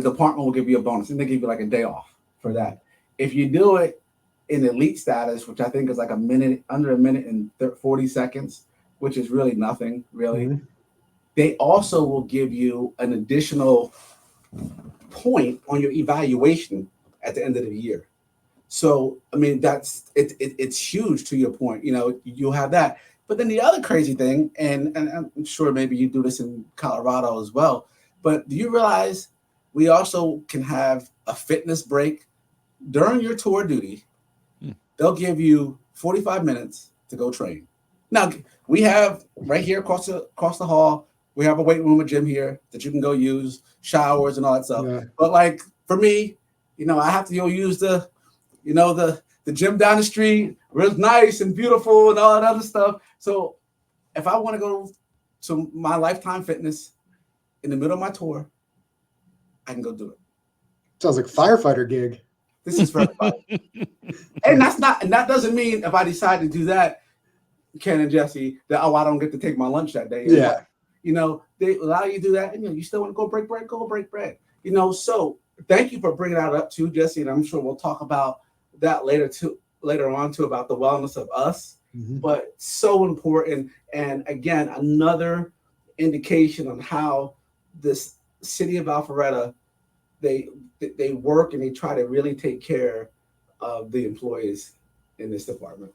department will give you a bonus, and they give you like a day off for that. If you do it in elite status, which I think is like under a minute and 40 seconds, which is really nothing, really. Mm-hmm. They also will give you an additional point on your evaluation at the end of the year. So, I mean, it's huge, to your point. You'll have that. But then the other crazy thing, and I'm sure maybe you do this in Colorado as well, but do you realize we also can have a fitness break during your tour duty? They'll give you 45 minutes to go train. Now, we have right here across the hall, we have a weight room, a gym here that you can go use, showers and all that stuff. Yeah. But like for me, I have to go use the gym down the street where it's nice and beautiful and all that other stuff. So if I want to go to my Lifetime Fitness in the middle of my tour, I can go do it. Sounds like a firefighter gig. This is for everybody. And that doesn't mean if I decide to do that, Ken and Jesse, that I don't get to take my lunch that day. Yeah. They allow you to do that, and you still want to go break bread. So thank you for bringing that up too, Jesse, and I'm sure we'll talk about that later later on too about the wellness of us, Mm-hmm. but so important. And again, another indication on how this city of Alpharetta, they work and they try to really take care of the employees in this department.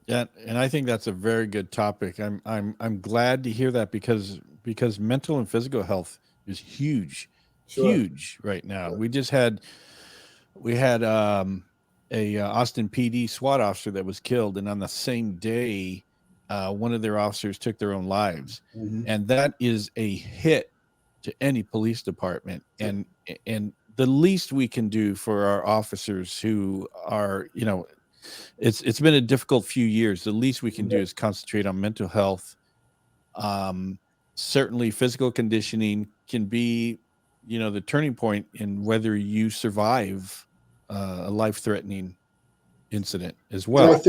Yeah, and I think that's a very good topic. I'm glad to hear that because mental and physical health is huge, huge right now. Sure. We had a Austin PD SWAT officer that was killed, and on the same day, one of their officers took their own lives, and that is a hit to any police department. And the least we can do for our officers who are, it's been a difficult few years. The least we can do is concentrate on mental health. Certainly physical conditioning can be, the turning point in whether you survive a life-threatening incident as well. And I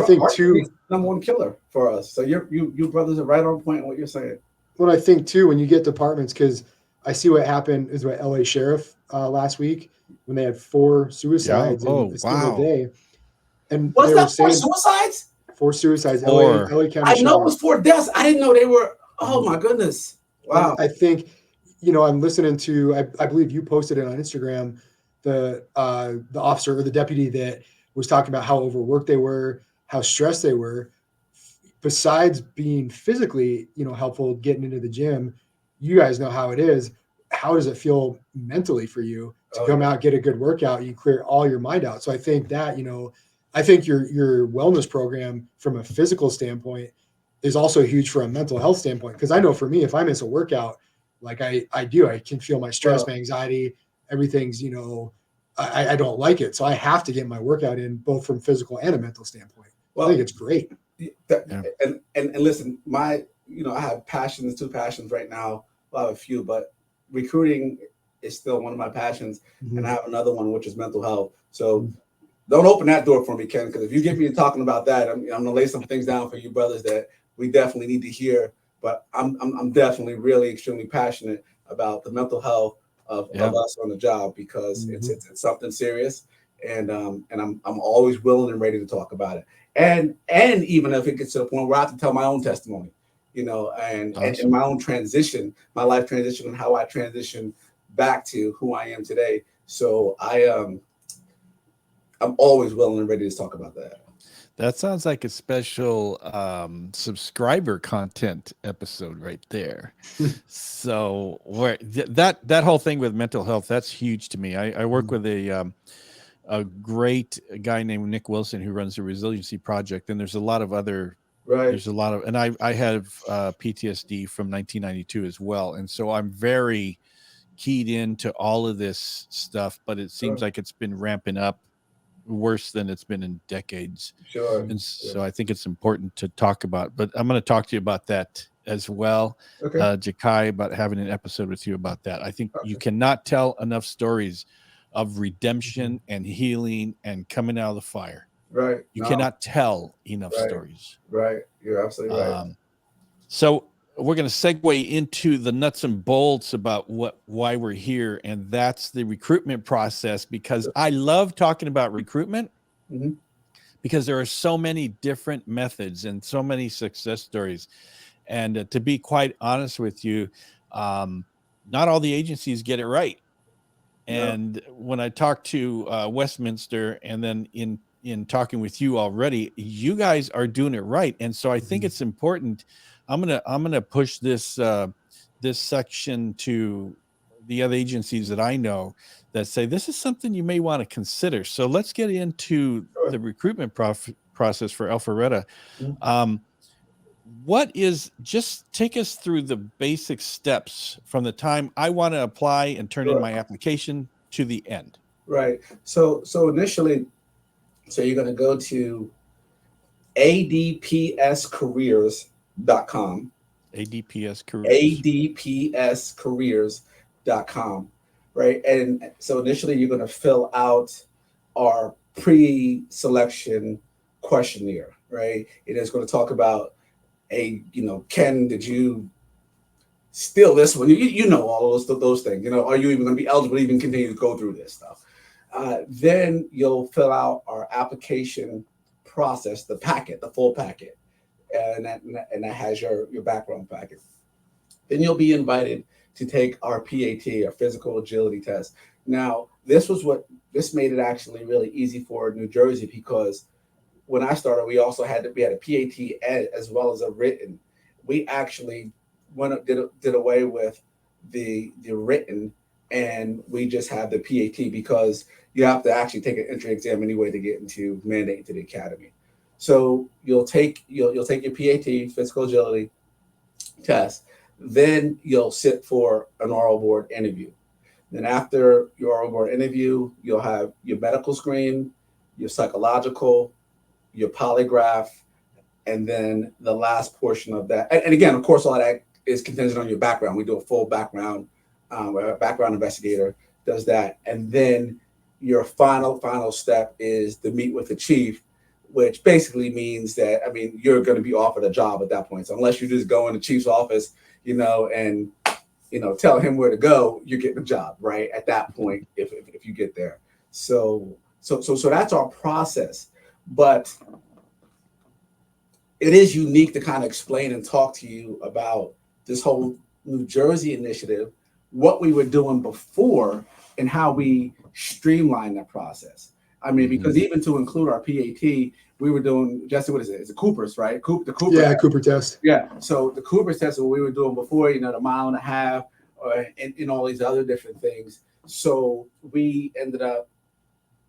think too, number one killer for us. So you brothers are right on point in what you're saying. Well, I think too, when you get departments, because I see what happened is what LA Sheriff last week when they had 4 suicides in a single day. And was they that were saying 4 suicides? 4 suicides. 4. LA County I know Sheriff. it was 4 deaths. I didn't know they were. Oh my goodness! Wow. And I think, I'm listening to. I believe you posted it on Instagram. The officer or the deputy that was talking about how overworked they were, how stressed they were. Besides being physically, helpful, getting into the gym, you guys know how it is. How does it feel mentally for you to come out, get a good workout, you clear all your mind out? So I think that, I think your wellness program from a physical standpoint is also huge for a mental health standpoint. Because I know for me, if I miss a workout, like I can feel my stress, my anxiety, everything's, I don't like it. So I have to get my workout in both from physical and a mental standpoint. I think it's great. And listen, I have passions, 2 passions right now. Well, I have a few, but recruiting is still one of my passions, and I have another one, which is mental health. So don't open that door for me, Ken, because if you get me talking about that, I'm going to lay some things down for you brothers that we definitely need to hear. But I'm definitely really extremely passionate about the mental health of us on the job, because it's something serious, and I'm always willing and ready to talk about it. And even if it gets to the point where I have to tell my own testimony, and my own transition, my life transition, and how I transitioned back to who I am today. So I'm always willing and ready to talk about that. That sounds like a special subscriber content episode right there. So that whole thing with mental health, that's huge to me. I work with a great guy named Nick Wilson who runs the Resiliency Project, and there's a lot of other. There's a lot of, and I have PTSD from 1992 as well, and so I'm very keyed into all of this stuff. But it seems like it's been ramping up worse than it's been in decades. And so I think it's important to talk about. But I'm going to talk to you about that as well, Jakai, about having an episode with you about that. I think you cannot tell enough stories of redemption and healing and coming out of the fire. You cannot tell enough stories. You're absolutely right. So we're going to segue into the nuts and bolts about why we're here, and that's the recruitment process, because I love talking about recruitment because there are so many different methods and so many success stories. And to be quite honest with you, not all the agencies get it right. And when I talk to Westminster, and then in talking with you already, you guys are doing it right. And so I think it's important. I'm gonna push this this section to the other agencies that I know that say this is something you may want to consider. So let's get into the recruitment process for Alpharetta. Just take us through the basic steps from the time I want to apply and turn in my application to the end. So initially, you're going to go to adpscareers.com. adpscareers.com, right? And so initially you're going to fill out our pre-selection questionnaire, right? It is going to talk about Ken, did you steal this one? You know all those things. Are you even going to be eligible to even continue to go through this stuff? Then you'll fill out our application process, the full packet, and that has your background packet. Then you'll be invited to take our PAT, our physical agility test. Now, this made it actually really easy for New Jersey, because when I started, we had a PAT as well as a written. We actually did away with the written, and we just have the PAT, because you have to actually take an entry exam anyway to get mandate into the academy. So you'll take your PAT, physical agility test, then you'll sit for an oral board interview. Then after your oral board interview, you'll have your medical screen, your psychological, your polygraph, and then the last portion of that. And again, of course, all that is contingent on your background. We do a full background. A background investigator does that, and then your final step is to meet with the chief, which basically means that, I mean, you're going to be offered a job at that point. So unless you just go in the chief's office, and tell him where to go, you're getting a job right at that point if you get there. So that's our process. But it is unique to kind of explain and talk to you about this whole New Jersey initiative, what we were doing before, and how we streamline that process. I mean, because even to include our PAT, we were doing, Jesse, what is it? It's a Cooper's, right? The Cooper. Yeah, Cooper test. Yeah. So the Cooper's test is what we were doing before, the 1.5 miles, and all these other different things. So we ended up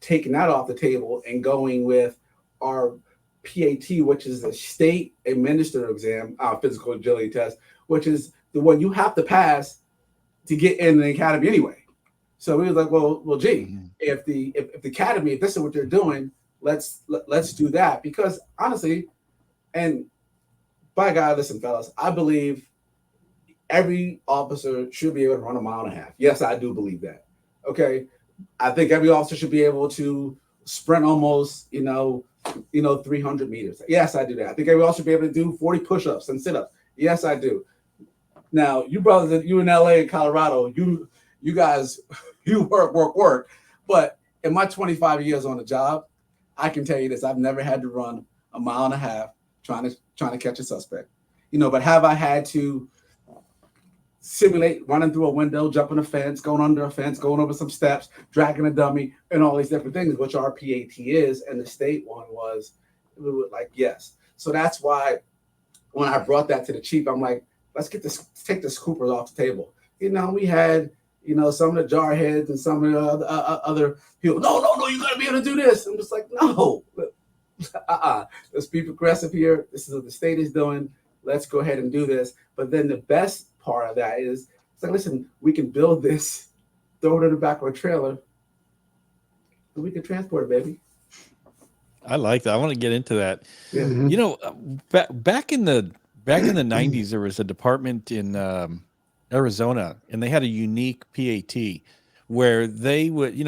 taking that off the table and going with our PAT, which is the state administered exam, our physical agility test, which is the one you have to pass to get in the academy anyway. So we was like, well, gee, if the academy, if this is what they're doing, let's do that. Because honestly, and by God, listen, fellas, I believe every officer should be able to run 1.5 miles. Yes, I do believe that. Okay, I think every officer should be able to sprint almost, 300 meters. Yes, I do that. I think every officer should be able to do 40 push-ups and sit-ups. Yes, I do. Now, you brothers, you in LA and Colorado, you guys, you work. But in my 25 years on the job, I can tell you this: I've never had to run 1.5 miles trying to catch a suspect. But have I had to simulate running through a window, jumping a fence, going under a fence, going over some steps, dragging a dummy, and all these different things, which our PAT is, and the state one was, we were like, yes. So that's why when I brought that to the chief, I'm like, let's take this Cooper's off the table. We had, some of the jarheads and some of the other people. No, you got to be able to do this. I'm just like, no, let's be progressive here. This is what the state is doing. Let's go ahead and do this. But then the best part of that is, it's like, listen, we can build this, throw it in the back of a trailer, and we can transport it, baby. I like that. I want to get into that. Yeah. Back in the 90s, there was a department in Arizona, and they had a unique PAT where they would,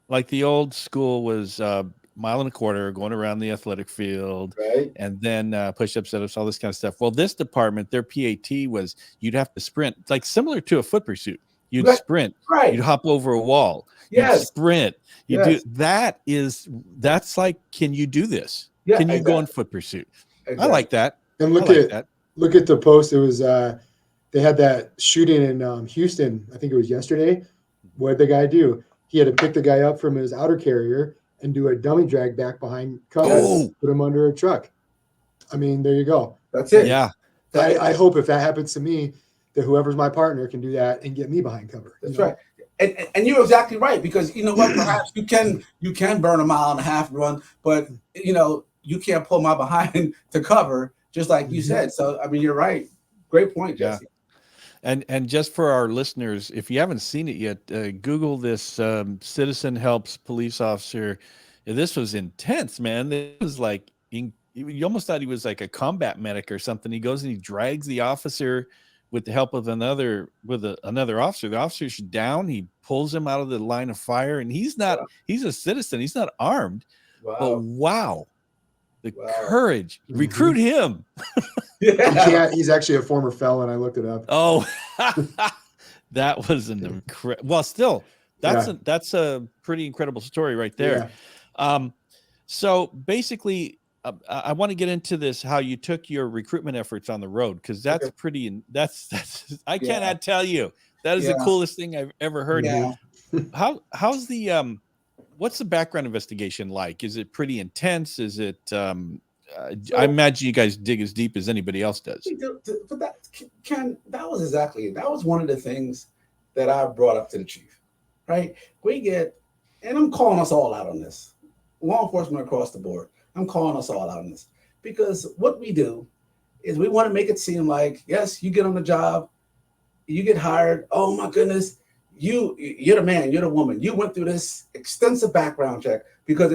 like the old school was 1.25 miles going around the athletic field, right, and then push-ups, sit-ups, all this kind of stuff. Well, this department, their PAT was you'd have to sprint, like similar to a foot pursuit. You'd sprint, right, you'd hop over a wall, yes, you'd sprint, you do that. That's like, can you do this? Yeah, can you go on foot pursuit? Exactly. I like that. And look at the post. It was they had that shooting in Houston. I think it was yesterday. What did the guy do? He had to pick the guy up from his outer carrier and do a dummy drag back behind cover, put him under a truck. I mean, there you go. That's it. Yeah. I hope if that happens to me, that whoever's my partner can do that and get me behind cover. That's right. And you're exactly right, because you know what? Perhaps you can burn 1.5 miles run, but you can't pull my behind to cover, just like you said. So I mean, you're right. Great point, Jesse. Yeah. And just for our listeners, if you haven't seen it yet, Google this citizen helps police officer. This was intense, man. It was like you almost thought he was like a combat medic or something. He goes and he drags the officer with the help of another officer. The officer's down. He pulls him out of the line of fire, and he's not. Wow. He's a citizen. He's not armed. Wow. But the courage. Recruit him. Yeah. He's actually a former felon. I looked it up. Oh, that was an incredible. Well, still, That's a pretty incredible story right there. Yeah. So basically, I want to get into this, how you took your recruitment efforts on the road, because that's pretty, that's I cannot tell you, that is the coolest thing I've ever heard. Yeah. How's the what's the background investigation like? Is it pretty intense? Is it I imagine you guys dig as deep as anybody else does. But that, Ken, that was exactly it. That was one of the things that I brought up to the chief, right? And I'm calling us all out on this. Law enforcement across the board, I'm calling us all out on this, because what we do is we want to make it seem like, yes, you get on the job, you get hired. Oh my goodness, you're the man, you're the woman. You went through this extensive background check, because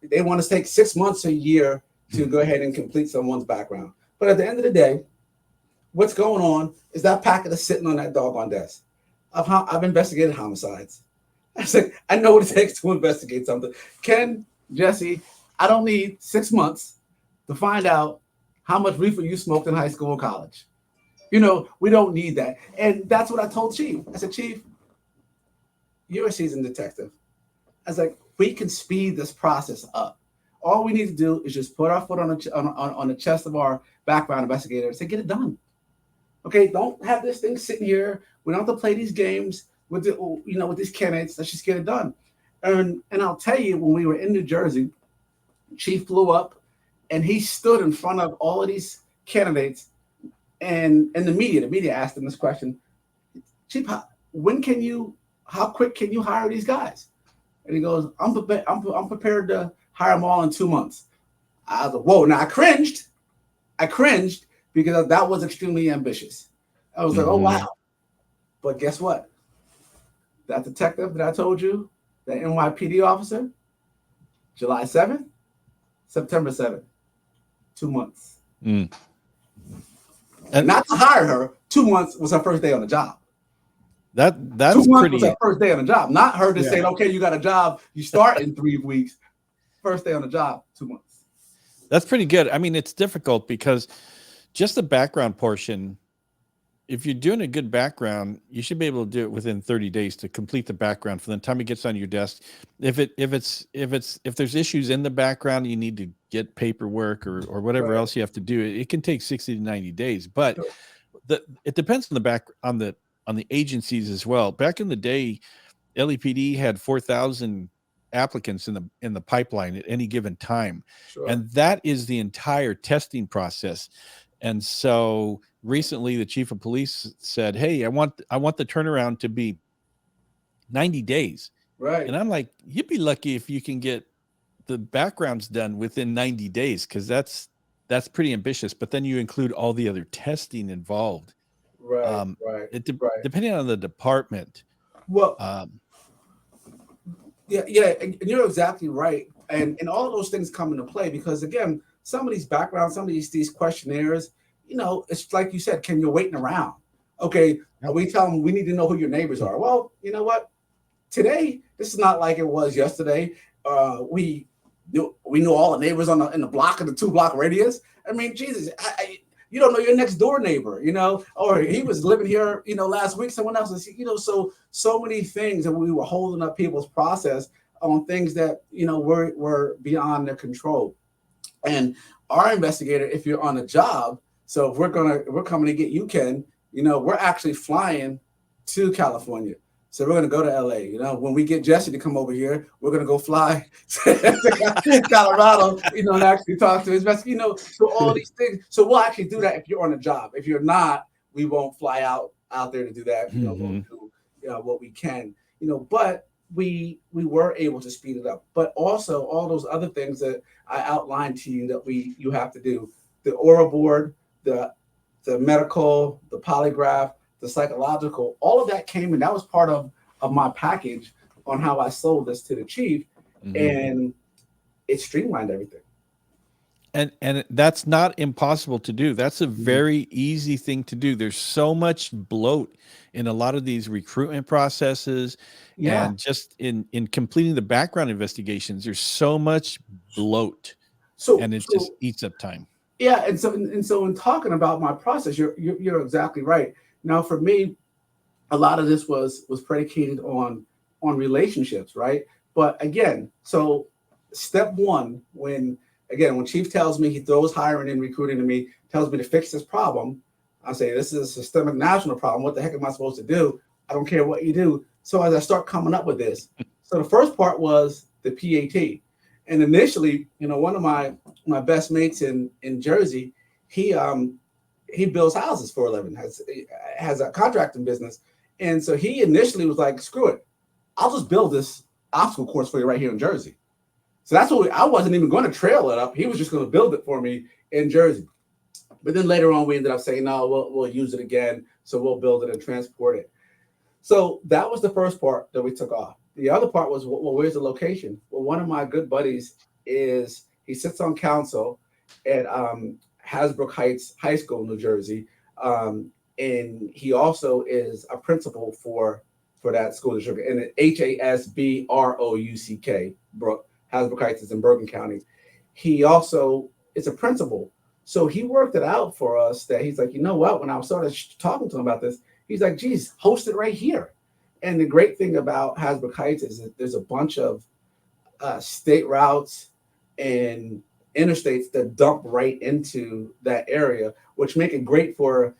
they want to take 6 months, a year to go ahead and complete someone's background. But at the end of the day, what's going on is that packet is sitting on that doggone desk. I've investigated homicides. I know what it takes to investigate something. Ken, Jesse, I don't need 6 months to find out how much reefer you smoked in high school or college. We don't need that. And that's what I told Chief. I said, Chief, you're a seasoned detective. I was like, we can speed this process up. All we need to do is just put our foot on the chest of our background investigator and say, get it done. Okay, don't have this thing sitting here. We don't have to play these games with these candidates. Let's just get it done. And I'll tell you, when we were in New Jersey, Chief flew up and he stood in front of all of these candidates, and the media asked him this question: Chief, how quick can you hire these guys? And he goes, I'm prepared to hire them all in 2 months. I was like, whoa. Now I cringed because that was extremely ambitious. I was like, oh wow. But guess what? That detective that I told you, the NYPD officer, July 7th, September 7th, 2 months. And not to hire her, 2 months was her first day on the job. That's 2 months pretty. was her first day on the job. Not her to say, okay, you got a job, you start in 3 weeks. First day on the job, 2 months. That's pretty good. I mean, it's difficult because just the background portion, if you're doing a good background, you should be able to do it within 30 days to complete the background from the time it gets on your desk. If there's issues in the background, you need to get paperwork or whatever else you have to do. It can take 60 to 90 days, but it depends on the agencies as well. Back in the day, LAPD had 4,000 applicants in the pipeline at any given time. And that is the entire testing process. And so recently the chief of police said, hey, I want the turnaround to be 90 days. Right. And I'm like, you'd be lucky if you can get the backgrounds done within 90 days, because that's pretty ambitious. But then you include all the other testing involved. Right. Depending on the department. Well, yeah, and you're exactly right. And all of those things come into play because, again, some of these backgrounds, some of these questionnaires, it's like you said, Ken, you're waiting around. Okay, we tell them we need to know who your neighbors are. Well, you know what? Today, this is not like it was yesterday. We knew all the neighbors in the block of the 2-block radius. I mean, Jesus, you don't know your next door neighbor, or he was living here, last week, someone else is, so many things that we were holding up people's process on things that, were beyond their control. And our investigator, if you're on a job, so if we're coming to get you, Ken, we're actually flying to California. So we're going to go to LA. When we get Jesse to come over here, we're going to go fly to Colorado, and actually talk to his best, so all these things. So we'll actually do that if you're on a job. If you're not, we won't fly out there to do that. We'll do what we can, but we were able to speed it up. But also all those other things that I outlined to you that you have to do: the oral board, the medical, the polygraph, the psychological, all of that came, and that was part of my package on how I sold this to the chief, and it streamlined everything. And that's not impossible to do. That's a very easy thing to do. There's so much bloat in a lot of these recruitment processes, and just in completing the background investigations, there's so much bloat, and it just eats up time. Yeah, and so in talking about my process, you're exactly right. Now, for me, a lot of this was predicated on on relationships, right? But again, so step one, when Chief tells me, he throws hiring and recruiting to me, tells me to fix this problem, I say, this is a systemic national problem. What the heck am I supposed to do? I don't care what you do. So as I start coming up with this, so the first part was the PAT. And initially, one of my best mates in Jersey, he builds houses for a living, has a contracting business. And so he initially was like, screw it, I'll just build this obstacle course for you right here in Jersey. So that's what I wasn't even going to trail it up. He was just going to build it for me in Jersey. But then later on, we ended up saying, no, we'll use it again. So we'll build it and transport it. So that was the first part that we took off. The other part was, well, where's the location? Well, one of my good buddies he sits on council at Hasbrook Heights High School, New Jersey. And he also is a principal for that school district. And Hasbrouck, Hasbrook Heights is in Bergen County. He also is a principal. So he worked it out for us that he's like, you know what? When I started talking to him about this, he's like, geez, host it right here. And the great thing about Hasbrook Heights is that there's a bunch of state routes and interstates that dump right into that area, which make it great for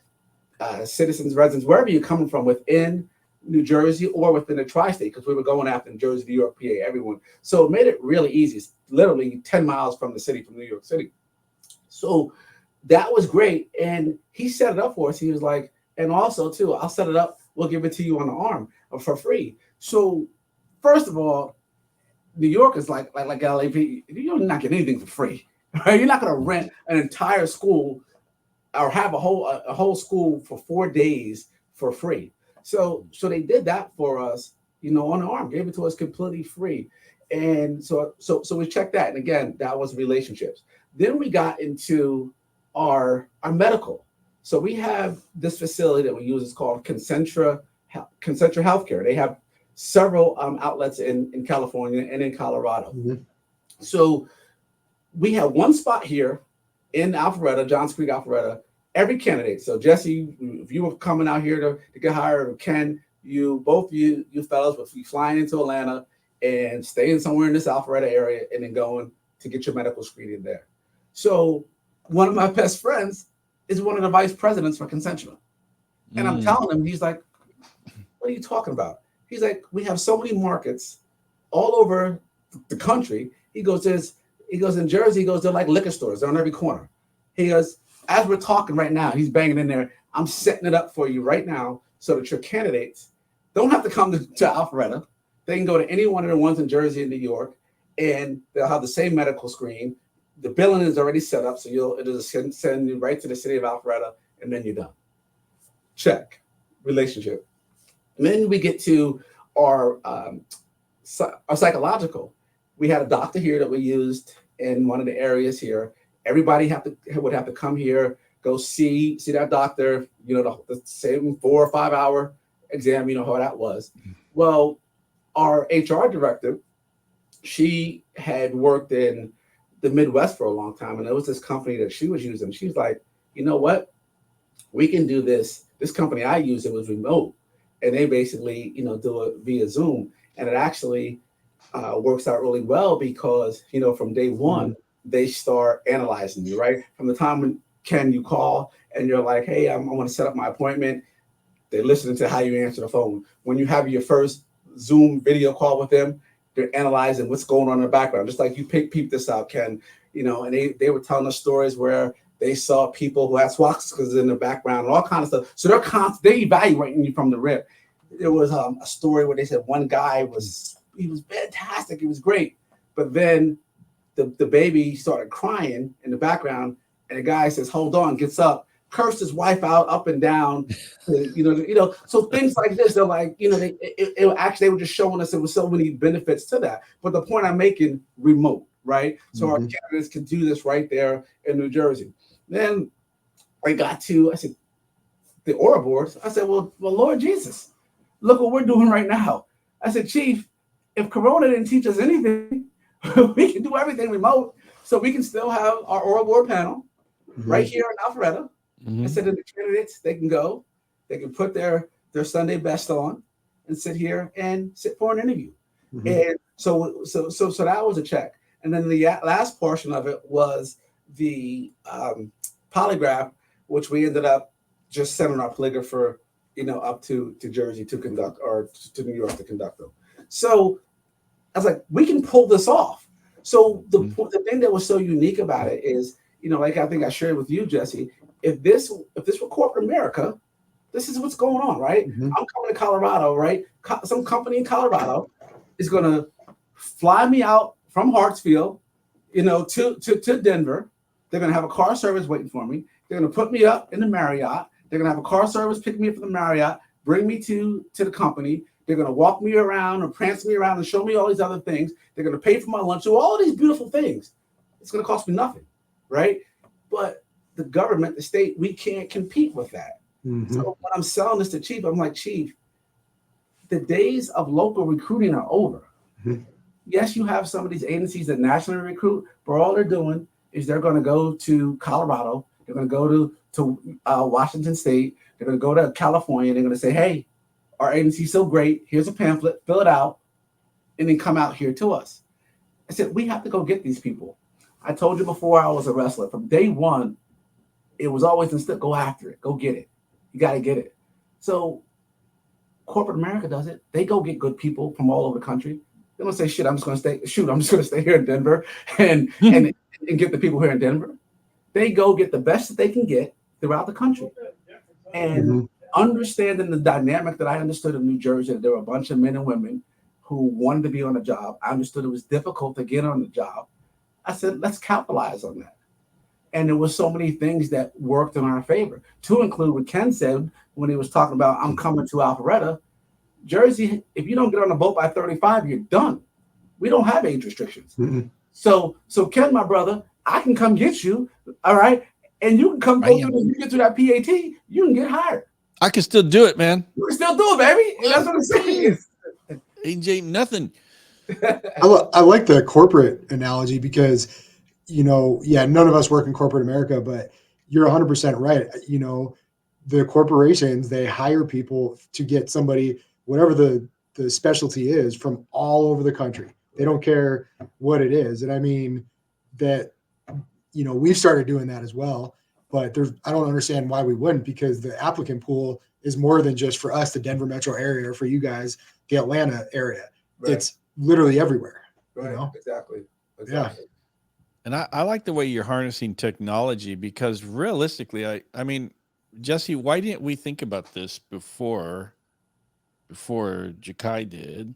citizens, residents, wherever you're coming from within New Jersey or within the tri-state, because we were going after New Jersey, New York, PA, everyone. So it made it really easy. It's literally 10 miles from the city, from New York City. So that was great. And he set it up for us. He was like, and also too, I'll set it up. We'll give it to you on the arm for free. So first of all, New York is like LAP. You're not getting anything for free. Right? You're not going to rent an entire school or have a whole school for 4 days for free. So they did that for us, on the arm, gave it to us completely free. And so we checked that. And again, that was relationships. Then we got into our medical. So we have this facility that we use. It's called Concentra Healthcare. They have several outlets in California and in Colorado. Mm-hmm. So we have one spot here in Alpharetta, Johns Creek, Alpharetta. Every candidate. So Jesse, if you were coming out here to get hired, or Ken, you fellas would be flying into Atlanta and staying somewhere in this Alpharetta area and then going to get your medical screening there. So one of my best friends is one of the vice presidents for Concentra. And I'm telling him, he's like, what are you talking about? He's like, we have so many markets all over the country. He goes, in Jersey, he goes, they're like liquor stores. They're on every corner. He goes, as we're talking right now, he's banging in there. I'm setting it up for you right now so that your candidates don't have to come to Alpharetta. They can go to any one of the ones in Jersey and New York, and they'll have the same medical screen. The billing is already set up, so it'll send you right to the city of Alpharetta, and then you're done. Check. Relationship. And then we get to our psychological. We had a doctor here that we used in one of the areas here. Everybody would have to come here, go see that doctor, the same 4 or 5 hour exam, how that was. Well, our HR director, she had worked in the Midwest for a long time, and there was this company that she was using. She's like, you know what? We can do this. This company I use, it was remote, and they basically, do it via Zoom, and it actually works out really well because, from day one, they start analyzing you, right? From the time when you call and you're like, hey, I want to set up my appointment, they're listening to how you answer the phone. When you have your first Zoom video call with them, they're analyzing what's going on in the background. Just like you peep this out, Ken, and they were telling us stories where they saw people who had swastikas in the background and all kinds of stuff. So they're evaluating you from the rip. There was a story where they said one guy was fantastic. He was great. But then the baby started crying in the background, and the guy says, hold on, gets up, cursed his wife out up and down, so things like this, they're like, they were just showing us there was so many benefits to that. But the point I'm making, remote, right? So our candidates can do this right there in New Jersey. Then I said, the Aura boards, I said, well, Lord Jesus, look what we're doing right now. I said, Chief, if Corona didn't teach us anything, we can do everything remote, so we can still have our oral board panel right here in Alpharetta. I said to the candidates, they can go, they can put their Sunday best on, and sit here and sit for an interview. Mm-hmm. And so that was a check. And then the last portion of it was the polygraph, which we ended up just sending our polygrapher, up to Jersey to conduct, or to New York to conduct them. So I was like, we can pull this off. So the thing that was so unique about it is, like I think I shared with you, Jesse, if this were corporate America, this is what's going on, right? Mm-hmm. I'm coming to Colorado, right? Some company in Colorado is going to fly me out from Hartsfield, to Denver. They're going to have a car service waiting for me. They're going to put me up in the Marriott. They're going to have a car service pick me up from the Marriott, bring me to the company. They're going to walk me around and prance me around and show me all these other things. They're going to pay for my lunch. So all of these beautiful things. It's going to cost me nothing, right? But the government, the state, we can't compete with that. Mm-hmm. So when I'm selling this to Chief, I'm like, Chief, the days of local recruiting are over. Mm-hmm. Yes, you have some of these agencies that nationally recruit, but all they're doing is they're going to go to Colorado. They're going to go to Washington State. They're going to go to California. They're going to say, hey, our agency's so great. Here's a pamphlet. Fill it out. And then come out here to us. I said, we have to go get these people. I told you before I was a wrestler. From day one, it was always instead, go after it. Go get it. You got to get it. So corporate America does it. They go get good people from all over the country. They don't say, shit, I'm just going to stay here in Denver and get the people here in Denver. They go get the best that they can get throughout the country. And understanding the dynamic that I understood in New Jersey, that there were a bunch of men and women who wanted to be on the job. I understood it was difficult to get on the job. I said, let's capitalize on that. And there were so many things that worked in our favor, to include what Ken said when he was talking about, I'm coming to Alpharetta. Jersey, if you don't get on a boat by 35, you're done. We don't have age restrictions. Mm-hmm. So Ken, my brother, I can come get you, all right? And you can come go through, you get through that PAT, you can get hired. I can still do it, man. You can still do it, baby. And that's what I'm saying. Age ain't nothing. I like the corporate analogy because, none of us work in corporate America, but you're 100% right. The corporations, they hire people to get somebody, whatever the specialty is, from all over the country. They don't care what it is. And I mean that, we've started doing that as well, but I don't understand why we wouldn't, because the applicant pool is more than just for us, the Denver metro area, or for you guys, the Atlanta area. Right. It's literally everywhere. Right. Exactly. Yeah. And I like the way you're harnessing technology, because realistically, I mean, Jesse, why didn't we think about this before Jakai did?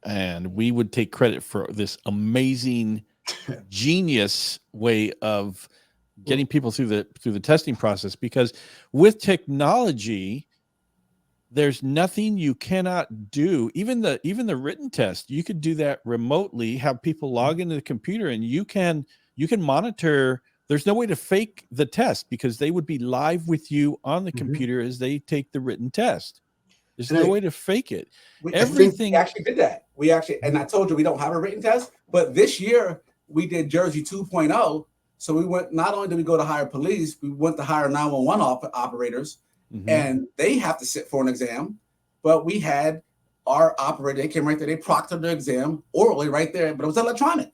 And we would take credit for this amazing, genius way of getting people through the testing process, because with technology, there's nothing you cannot do. Even the written test, you could do that remotely, have people log into the computer, and you can monitor. There's no way to fake the test, because they would be live with you on the computer as they take the written test. There's no way to fake it. Everything. We actually did that. And I told you we don't have a written test, but this year we did Jersey 2.0. So we went, not only did we go to hire police, we went to hire 911 operators, and they have to sit for an exam. But we had our operator, they came right there, they proctored the exam orally right there, but it was electronic.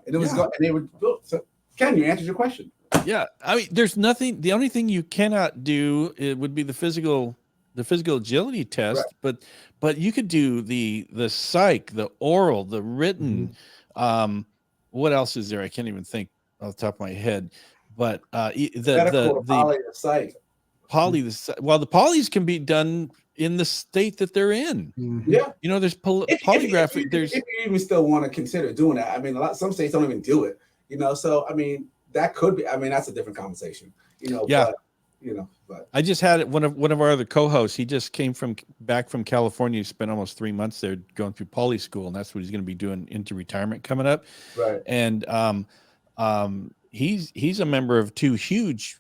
And it was and they were, so Ken, you answered your question. Yeah. I mean, there's nothing, the only thing you cannot do, it would be the physical agility test, but you could do the psych, the oral, the written. What else is there? I can't even think off the top of my head. But the poly, the psych. The polys can be done in the state that they're in. Yeah, there's polygraph. If you even still want to consider doing that, I mean, some states don't even do it. So I mean, that could be. I mean, that's a different conversation. Yeah. But I just had one of our other co-hosts. He just came back from California. He spent almost 3 months there going through poly school, and that's what he's going to be doing into retirement coming up. Right. And he's a member of 2 huge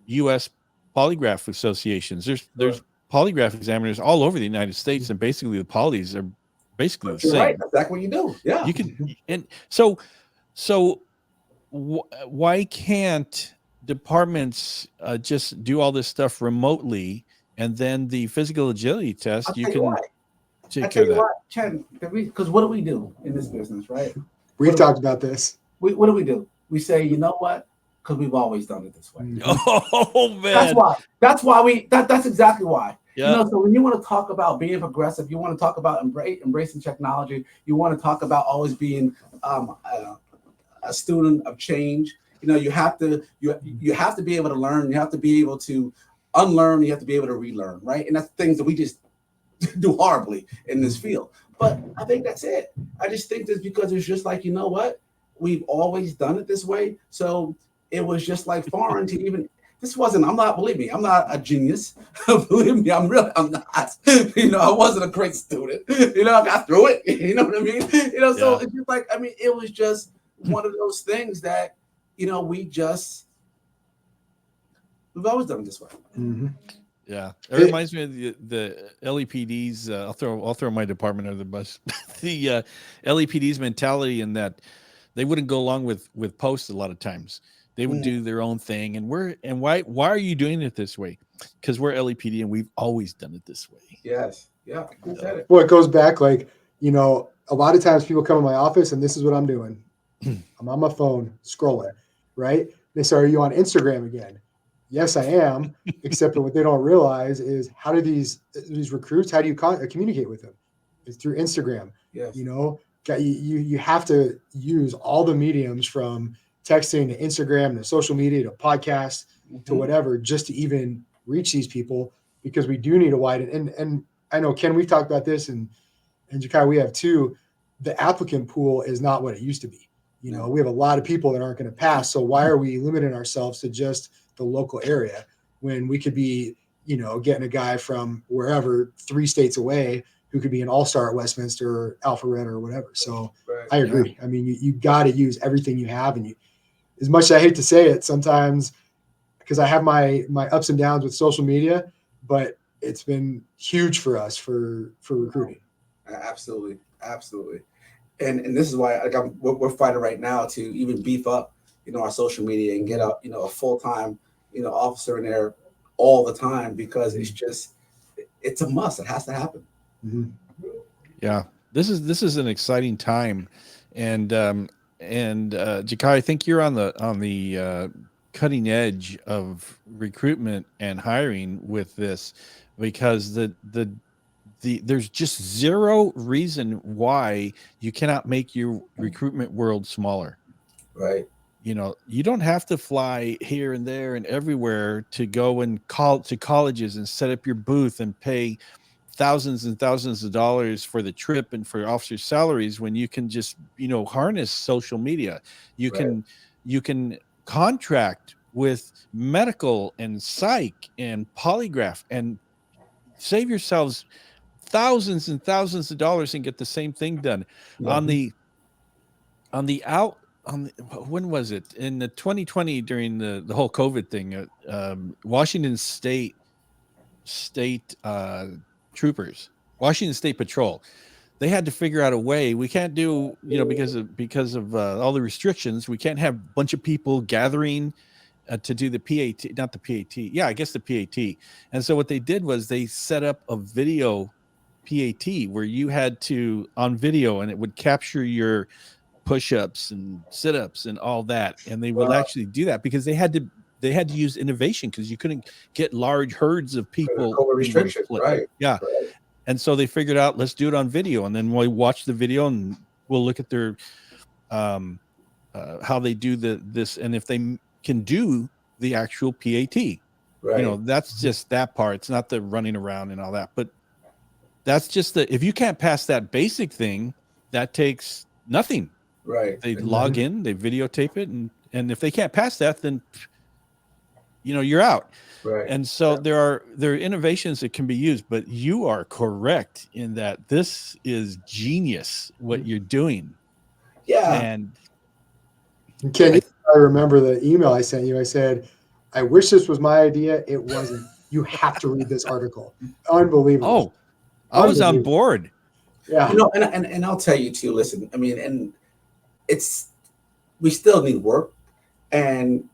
U.S. polygraph associations. There's polygraph examiners all over the United States, and basically the polys are basically the same. Right. That's exactly what you do. Yeah. You can, and so why can't departments just do all this stuff remotely, and then the physical agility test take care of that. What, Ken, because what do we do in this business, right? We've talked about this. What do we do? We say, you know what? Because we've always done it this way. Oh man, that's why. That's exactly why. Yeah. You know, so when you want to talk about being progressive, you want to talk about embracing technology, you want to talk about always being a student of change. You know, you have to be able to learn. You have to be able to unlearn. You have to be able to relearn, right? And that's things that we just do horribly in this field. But I think that's it. I just think that's because it's just like, you know what? We've always done it this way. So it was just like foreign to even. Believe me, I'm not a genius. Believe me, I'm not. You know, I wasn't a great student. You know, I got through it. You know what I mean? You know, so it's just like, I mean, it was just one of those things that, you know, we've always done it this way. Mm-hmm. Yeah, it reminds me of the LEPD's. I'll throw my department under the bus. The LEPD's mentality in that they wouldn't go along with posts a lot of times. They would do their own thing, and why are you doing it this way? Because we're LEPD and we've always done it this way. Yes, yeah. Who said it? Well, it goes back, like, you know, a lot of times people come in my office and this is what I'm doing. I'm on my phone scrolling, right? They say, "Are you on Instagram again?" Yes, I am. Except that what they don't realize is how do these recruits? How do you communicate with them? It's through Instagram. Yes. You know, you have to use all the mediums from texting to Instagram to social media to podcasts to whatever, just to even reach these people, because we do need a widen. And I know, Ken, we've talked about this, and Jakai, we have too. The applicant pool is not what it used to be. You know, we have a lot of people that aren't going to pass. So why are we limiting ourselves to just the local area when we could be, you know, getting a guy from wherever 3 states away who could be an all-star at Westminster or Alpharetta or whatever. So I agree. Yeah. I mean, you got to use everything you have, and as much as I hate to say it sometimes, because I have my ups and downs with social media, but it's been huge for us for recruiting. Absolutely. And this is why we're fighting right now to even beef up, you know, our social media and get a full-time, you know, officer in there all the time, because it's a must. It has to happen. Mm-hmm. Yeah, this is an exciting time, and Jakai, I think you're on the cutting edge of recruitment and hiring with this, because there's just zero reason why you cannot make your recruitment world smaller. Right. You know, you don't have to fly here and there and everywhere to go and call to colleges and set up your booth and pay thousands and thousands of dollars for the trip and for officers' salaries, when you can just, you know, harness social media. You can contract with medical and psych and polygraph and save yourselves thousands and thousands of dollars and get the same thing done. When was it in the 2020 during the whole COVID thing? Washington State troopers, Washington State Patrol, they had to figure out a way. We can't do, you know, because of all the restrictions, we can't have a bunch of people gathering to do the PAT, not the PAT. Yeah, I guess the PAT. And so what they did was they set up a video PAT where you had to on video, and it would capture your push-ups and sit-ups and all that. And they will actually do that because they had to use innovation, because you couldn't get large herds of people. Restriction, right? Yeah. Right. And so they figured out, let's do it on video, and then we'll watch the video and we'll look at their how they do this, and if they can do the actual PAT. Right. You know, that's just that part. It's not the running around and all that, but that's just if you can't pass that basic thing, that takes nothing. Right. They log in, they videotape it, and if they can't pass that, then, you know, you're out. Right. And so there are innovations that can be used, but you are correct in that this is genius what you're doing. Yeah. And Ken, I remember the email I sent you. I said, I wish this was my idea. It wasn't. You have to read this article. Unbelievable. Oh, I was on board. Yeah. You know, and I'll tell you too, listen, I mean, and we still need work, and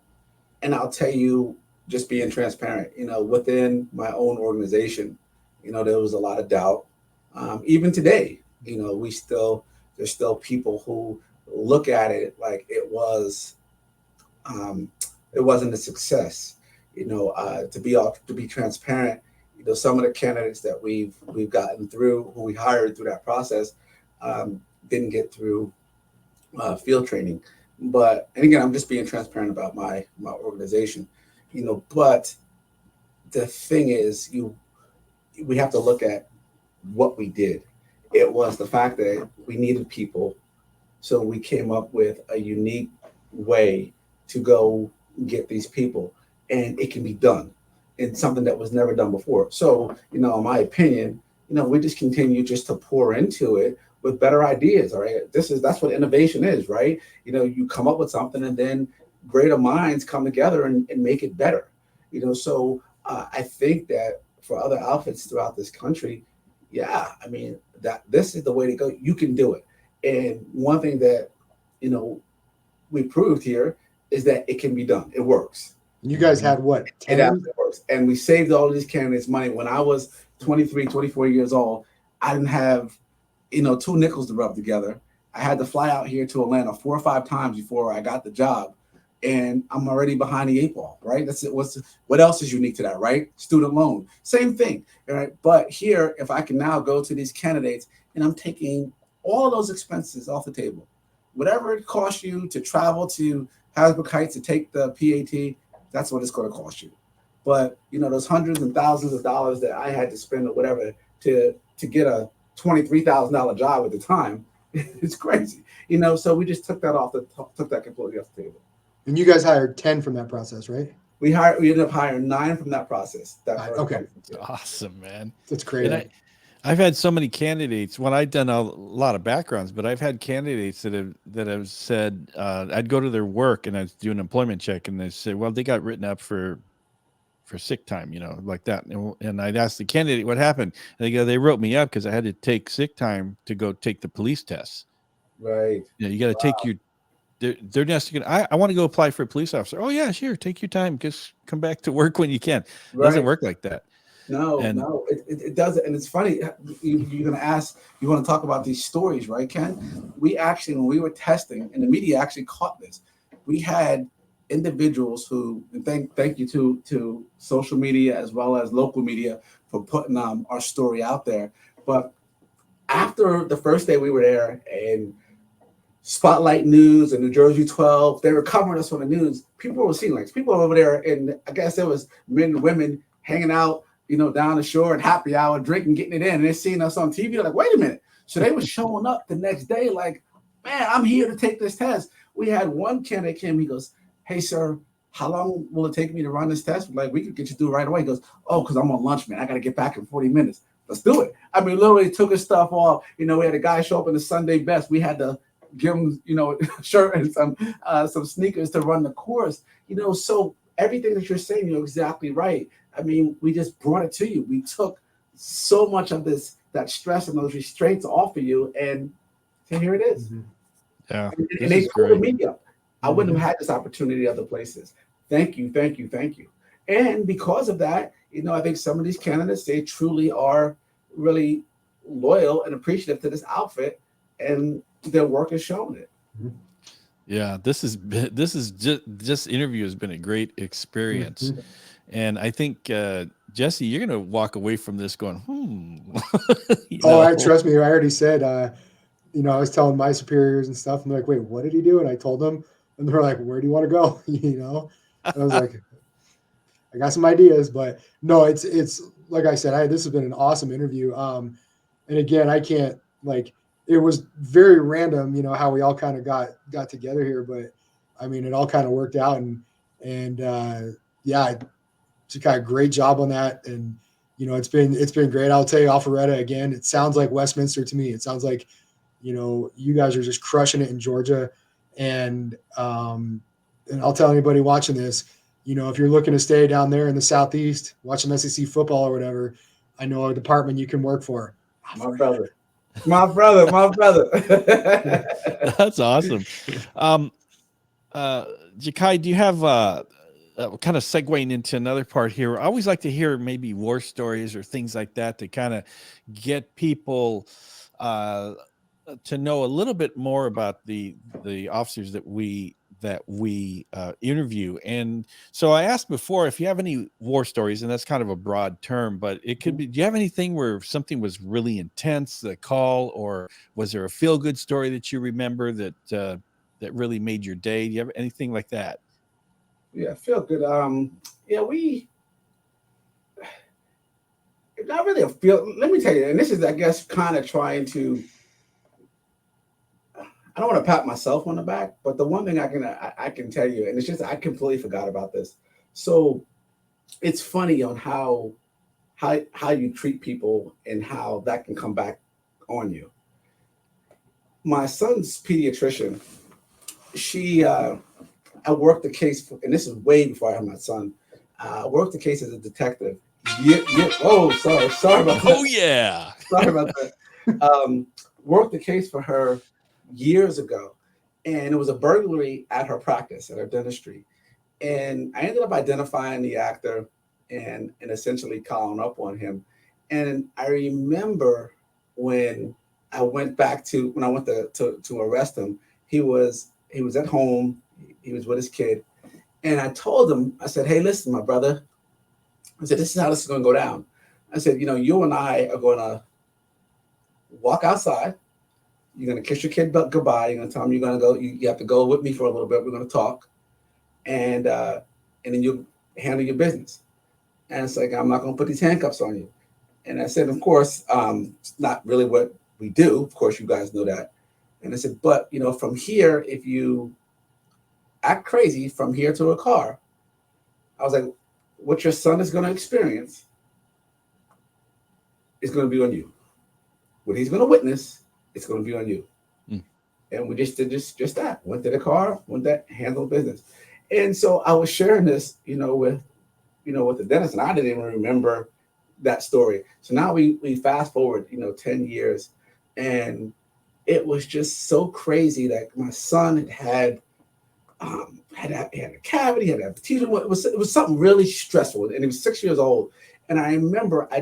I'll tell you, just being transparent, you know, within my own organization, you know, there was a lot of doubt. Even today, there's still people who look at it like it wasn't a success. To be transparent, some of the candidates that we've gotten through, who we hired through that process, didn't get through field training. And again, I'm just being transparent about my organization, but the thing is, we have to look at what we did. It was the fact that we needed people, so we came up with a unique way to go get these people, and it can be done. It's something that was never done before. So, in my opinion, we just continue just to pour into it with better ideas. All right, that's what innovation is, right? You come up with something, and then greater minds come together and make it better. So I think that for other outfits throughout this country, that this is the way to go. You can do it. And one thing that we proved here is that it can be done. It works. And you guys had what? 10? It absolutely works. And we saved all of these candidates money. When I was 23, 24 years old, I didn't have 2 nickels to rub together. I had to fly out here to Atlanta 4 or 5 times before I got the job, and I'm already behind the 8 ball, right? That's it. What else is unique to that, right? Student loan, same thing, right? But here, if I can now go to these candidates and I'm taking all of those expenses off the table, whatever it costs you to travel to Hasbrook Heights to take the PAT, that's what it's going to cost you. But those hundreds and thousands of dollars that I had to spend or whatever to get a $23,000 job at the time, it's crazy. So we just took that completely off the table. And you guys hired 10 from that process, right? We ended up hiring 9 from that process. Okay. Awesome, man. That's great. And I've had so many candidates. Well, I've done a lot of backgrounds, but I've had candidates that have said, I'd go to their work and I'd do an employment check, and they say, well, they got written up for sick time, like that. And I'd ask the candidate what happened. And they go, they wrote me up because I had to take sick time to go take the police tests. Right. You got to take your. They're just going. I want to go apply for a police officer. Oh yeah, sure. Take your time. Just come back to work when you can. It doesn't work like that. No, it doesn't. And it's funny. You're going to ask. You want to talk about these stories, right, Ken? We actually, when we were testing, and the media actually caught this, we had individuals who, and thank you to social media as well as local media for putting our story out there. But after the first day we were there, and Spotlight News and New Jersey 12, they were covering us on the news. People were seeing people over there, and I guess there was men and women hanging out, down the shore and happy hour, drinking, getting it in, and they're seeing us on TV. They're like, wait a minute. So they were showing up the next day like, man, I'm here to take this test. We had one candidate came, he goes, hey, sir, how long will it take me to run this test? We're like, we could get you through right away. He goes, oh, because I'm on lunch, man. I got to get back in 40 minutes. Let's do it. I mean, literally took his stuff off. We had a guy show up in the Sunday best. We had to give him, shirt and some sneakers to run the course. So everything that you're saying, you're exactly right. I mean, we just brought it to you. We took so much of that stress and those restraints off of you, and here it is. Mm-hmm. Yeah. And they pulled me up. I wouldn't have had this opportunity other places. Thank you. And because of that, I think some of these candidates, they truly are really loyal and appreciative to this outfit, and their work has shown it. Yeah, this interview has been a great experience. Mm-hmm. And I think Jesse, you're gonna walk away from this going, Trust me, I already said I was telling my superiors and stuff. I'm like, wait, what did he do? And I told them, and they're like, where do you want to go? And I was like, I got some ideas, but no, it's like I said, this has been an awesome interview. And again, I can't it was very random, how we all kind of got together here, but I mean, it all kind of worked out, and Jakai, great job on that. And, it's been great. I'll tell you, Alpharetta, again, it sounds like Westminster to me. It sounds like, you guys are just crushing it in Georgia. And I'll tell anybody watching this, if you're looking to stay down there in the Southeast, watch some SEC football or whatever, I know a department you can work for. My brother. That's awesome. Jakai, do you have kind of segueing into another part here. I always like to hear maybe war stories or things like that to kind of get people to know a little bit more about the officers that we interview. And so I asked before if you have any war stories, and that's kind of a broad term, but it could be, do you have anything where something was really intense, the call, or was there a feel good story that you remember that that really made your day? Do you have anything like that? Yeah, feel good. Yeah, we not really a feel. Let me tell you, and this is, I guess, kind of trying to. I don't want to pat myself on the back, but the one thing I can tell you, and it's just I completely forgot about this. So it's funny on how you treat people and how that can come back on you. My son's pediatrician, I worked the case, and this is way before I had my son. I worked the case as a detective. Oh, sorry about that. Oh yeah, sorry about that. Worked the case for her years ago, and it was a burglary at her practice, at her dentistry. And I ended up identifying the actor and essentially calling up on him. And I remember when I went to arrest him, he was at home, he was with his kid. And I told him, I said, hey, listen, my brother, I said, this is how this is going to go down. I said, you and I are going to walk outside. You're going to kiss your kid goodbye. You're going to tell him you're going to go. You have to go with me for a little bit. We're going to talk. And then you'll handle your business. And it's like, I'm not going to put these handcuffs on you. And I said, of course, it's not really what we do. Of course, you guys know that. And I said, but, from here, if you act crazy from here to a car, I was like, what your son is going to experience is going to be on you. What he's going to witness, it's going to be on you. And we just did just that. Went to the car, handled business. And so I was sharing this, with the dentist, and I didn't even remember that story. So now we fast forward, 10 years, and it was just so crazy that my son had a cavity, had a teeth. It was something really stressful, and he was 6 years old. And I remember I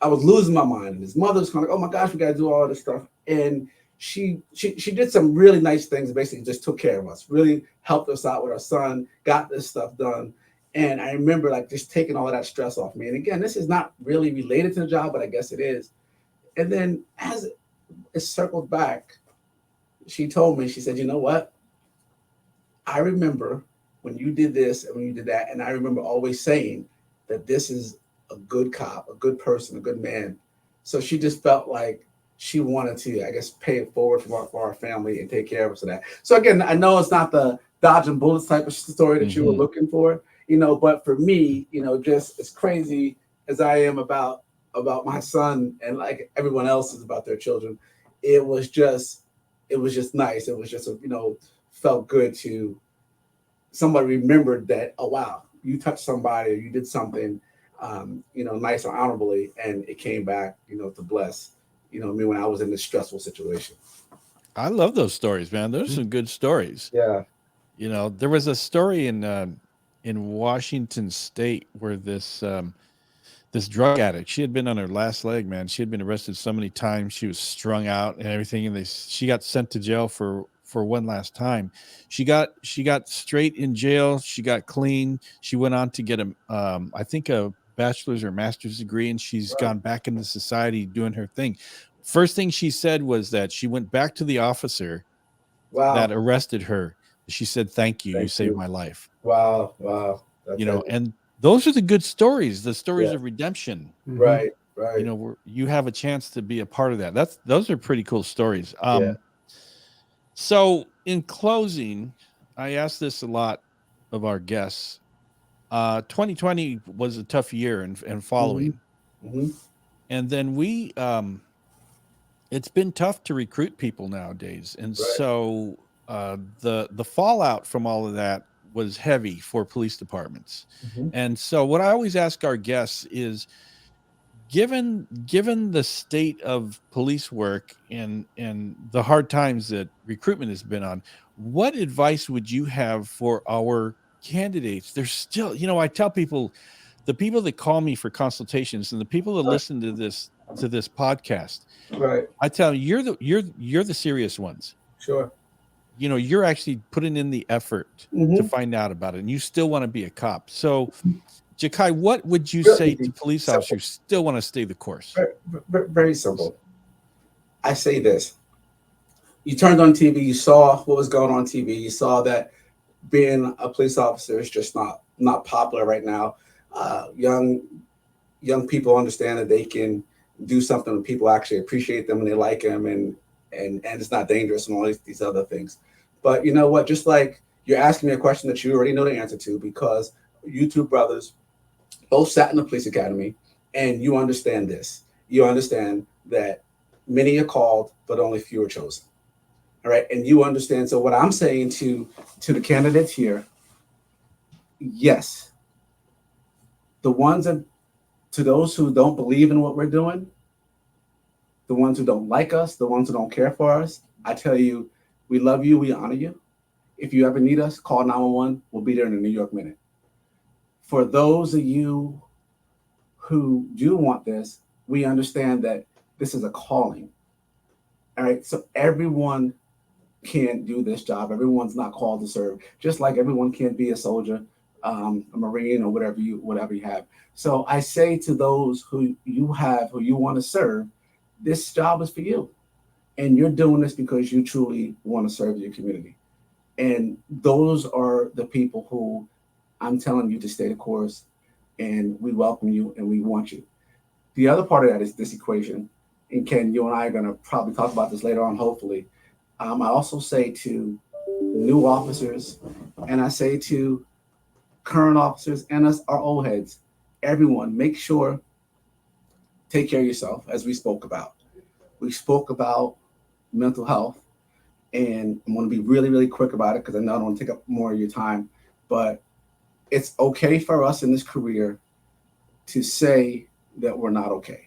was losing my mind, and his mother was kind of like, oh my gosh, we got to do all this stuff. And she did some really nice things, basically just took care of us, really helped us out with our son, got this stuff done. And I remember just taking all of that stress off me. And again, this is not really related to the job, but I guess it is. And then as it circled back, she told me, she said, you know what? I remember when you did this and when you did that. And I remember always saying that this is a good cop, a good person, a good man. So she just felt like she wanted to, I guess, pay it forward for our family and take care of us of that. So again, I know it's not the dodging bullets type of story that you were looking for, but for me, just as crazy as I am about my son and like everyone else is about their children, it was just nice. It was just, felt good to somebody remembered that, oh, wow, you touched somebody or you did something, nice or honorably, and it came back, to bless, me when I was in this stressful situation. I love those stories, man. Those are some good stories. Yeah. There was a story in Washington State where this drug addict, she had been on her last leg, man. She had been arrested so many times. She was strung out and everything. And she got sent to jail for one last time. She got straight in jail. She got clean. She went on to get I think a bachelor's or master's degree, and she's gone back into society doing her thing. First thing she said was that she went back to the officer that arrested her. She said, thank you. You saved my life. Wow. That's and those are the good stories, the stories of redemption. Right. Where you have a chance to be a part of that. Those are pretty cool stories. So in closing, I ask this a lot of our guests. 2020 was a tough year and following. And then it's been tough to recruit people nowadays. And so the fallout from all of that was heavy for police departments. And so what I always ask our guests is, given the state of police work and the hard times that recruitment has been on, what advice would you have for our candidates? There's still, I tell people, the people that call me for consultations and the people that listen to this podcast, Right. I tell you, you're the serious ones. Sure. You're actually putting in the effort to find out about it, and you still want to be a cop. So, Jakai, what would you say to police officers who still want to stay the course? Very, very simple. I say this. You turned on TV, you saw what was going on TV, you saw that being a police officer is just not popular right now. Young people understand that they can do something and people actually appreciate them and they like them, and it's not dangerous and all these other things. But you know what? Just like you're asking me a question that you already know the answer to, because you two brothers both sat in the police academy, and you understand this. You understand that many are called, but only few are chosen. All right, and you understand. So what I'm saying to the candidates here, yes, the ones that, to those who don't believe in what we're doing, the ones who don't like us, the ones who don't care for us, I tell you, we love you, we honor you. If you ever need us, call 911. We'll be there in a New York minute. For those of you who do want this, we understand that this is a calling. All right, so everyone can't do this job. Everyone's not called to serve, just like everyone can't be a soldier, a Marine, or whatever you have. So I say to those who you want to serve, this job is for you. And you're doing this because you truly want to serve your community. And those are the people who I'm telling you to stay the course, and we welcome you and we want you. The other part of that is this equation. And Ken, you and I are going to probably talk about this later on, hopefully. I also say to new officers, and I say to current officers and us, our old heads, everyone, make sure, take care of yourself, as we spoke about. We spoke about mental health, and I'm going to be really, really quick about it because I know I don't want to take up more of your time, but it's okay for us in this career to say that we're not okay.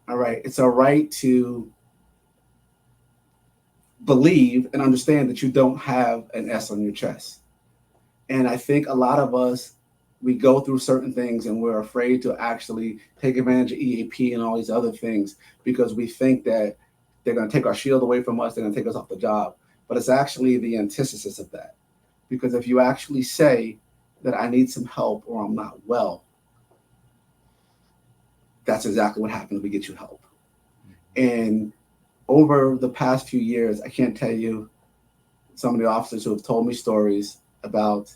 All right. It's all right to believe and understand that you don't have an S on your chest. And I think a lot of us, we go through certain things and we're afraid to actually take advantage of EAP and all these other things because we think that they're going to take our shield away from us. They're going to take us off the job. But it's actually the antithesis of that. Because if you actually say that I need some help or I'm not well, that's exactly what happens. We get you help. And over the past few years, I can't tell you some of the officers who have told me stories about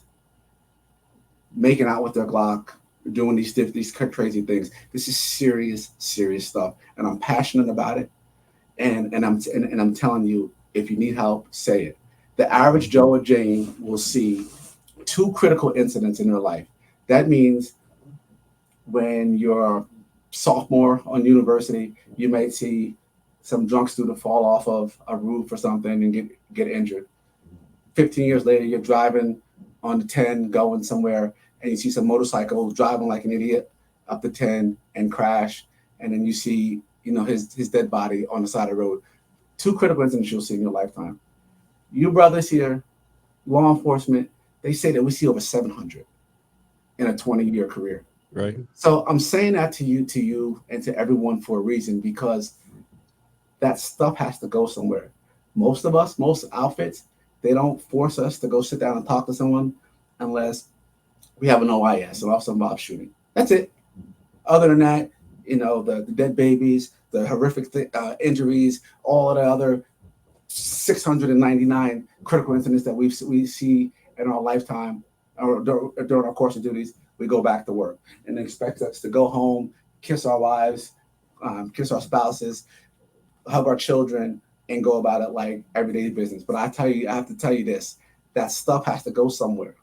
making out with their Glock, doing these crazy things. This is serious, serious stuff. And I'm passionate about it. And I'm telling you, if you need help, say it. The average Joe or Jane will see 2 critical incidents in their life. That means when you're a sophomore on university, you might see some drunk student fall off of a roof or something and get injured. 15 years later, you're driving on the 10 going somewhere and you see some motorcycle driving like an idiot up the 10 and crash. And then you see, his dead body on the side of the road. 2 critical incidents you'll see in your lifetime. You brothers here, law enforcement, they say that we see over 700 in a 20-year career. Right. So I'm saying that to you and to everyone for a reason, because that stuff has to go somewhere. Most of us, most outfits, they don't force us to go sit down and talk to someone unless we have an OIS, an officer involved shooting. That's it. Other than that, the dead babies, the horrific injuries, all of the other 699 critical incidents that we see in our lifetime or during our course of duties, we go back to work and expect us to go home, kiss our wives, kiss our spouses, hug our children, and go about it like everyday business. But I have to tell you this, that stuff has to go somewhere.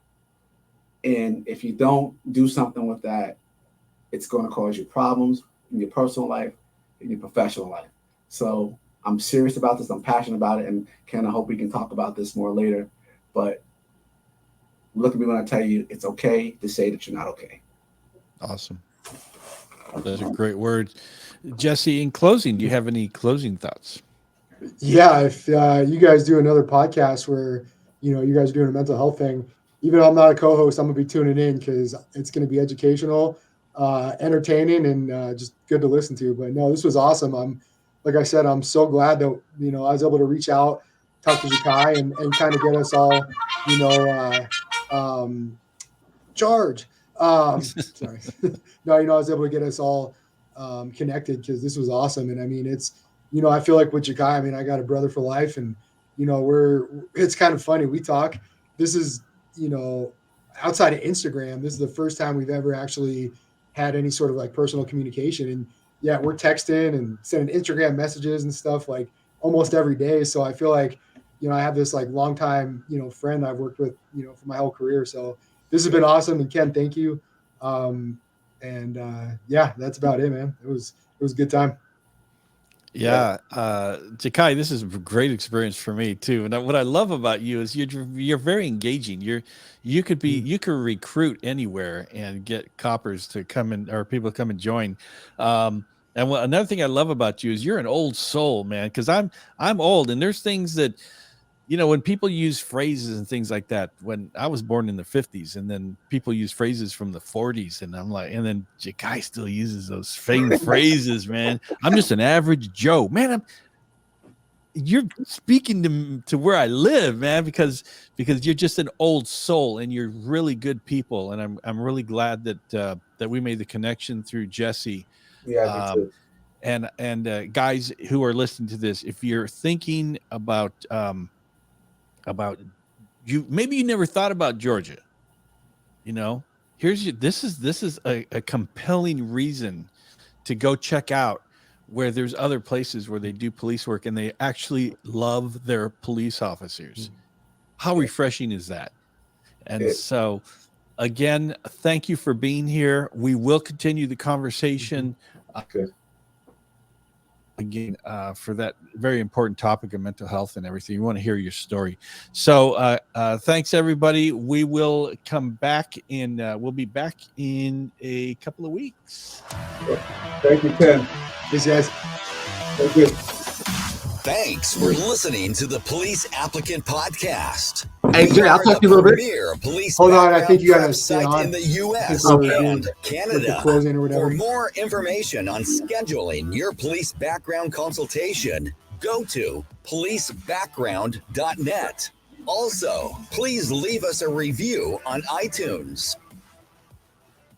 And if you don't do something with that, it's going to cause you problems in your personal life, in your professional life. So I'm serious about this. I'm passionate about it. And Ken, I hope we can talk about this more later. But look at me when I tell you it's okay to say that you're not okay. Awesome. That's a great word. Jesse, in closing, do you have any closing thoughts? Yeah, if you guys do another podcast where you guys are doing a mental health thing, even though I'm not a co-host, I'm gonna be tuning in because it's gonna be educational, entertaining, and just good to listen to. But no, this was awesome. Like I said, I'm so glad that I was able to reach out, talk to Jakai, and kind of get us all charge. Sorry, no, I was able to get us all connected because this was awesome. And I mean, I feel like with Jakai, I mean, I got a brother for life, and it's kind of funny. We talk. This is outside of Instagram, this is the first time we've ever actually had any sort of like personal communication. And yeah, we're texting and sending Instagram messages and stuff like almost every day. So I feel like I have this like longtime friend I've worked with for my whole career. So this has been awesome. And Ken, thank you. Yeah, that's about it, man. It was a good time. Yeah, Jakai, this is a great experience for me too. And what I love about you is you're very engaging. You could recruit anywhere and get coppers to come in or people to come and join. And another thing I love about you is you're an old soul, man. Because I'm old, and there's things that when people use phrases and things like that. When I was born in the 50s, and then people use phrases from the 40s, and I'm like, and then Jakai still uses those same phrases, man. I'm just an average Joe, man. You're speaking to where I live, man, because you're just an old soul, and you're really good people, and I'm really glad that we made the connection through Jesse. Yeah, me too. And guys who are listening to this, if you're thinking about you, maybe you never thought about Georgia, this is a compelling reason to go check out where there's other places where they do police work and they actually love their police officers. How refreshing is that? And so again, thank you for being here. We will continue the conversation again for that very important topic of mental health and everything. We want to hear your story. So thanks everybody. We will come back we'll be back in a couple of weeks. Thank you, Ken. Thanks, guys. Thank you. Thanks for listening to the Police Applicant Podcast. Hey, Jay, I'll talk to you a little bit. Police Hold on, I think you got to stay website on in the U.S. and Canada. For more information on scheduling your police background consultation, go to policebackground.net. Also, please leave us a review on iTunes.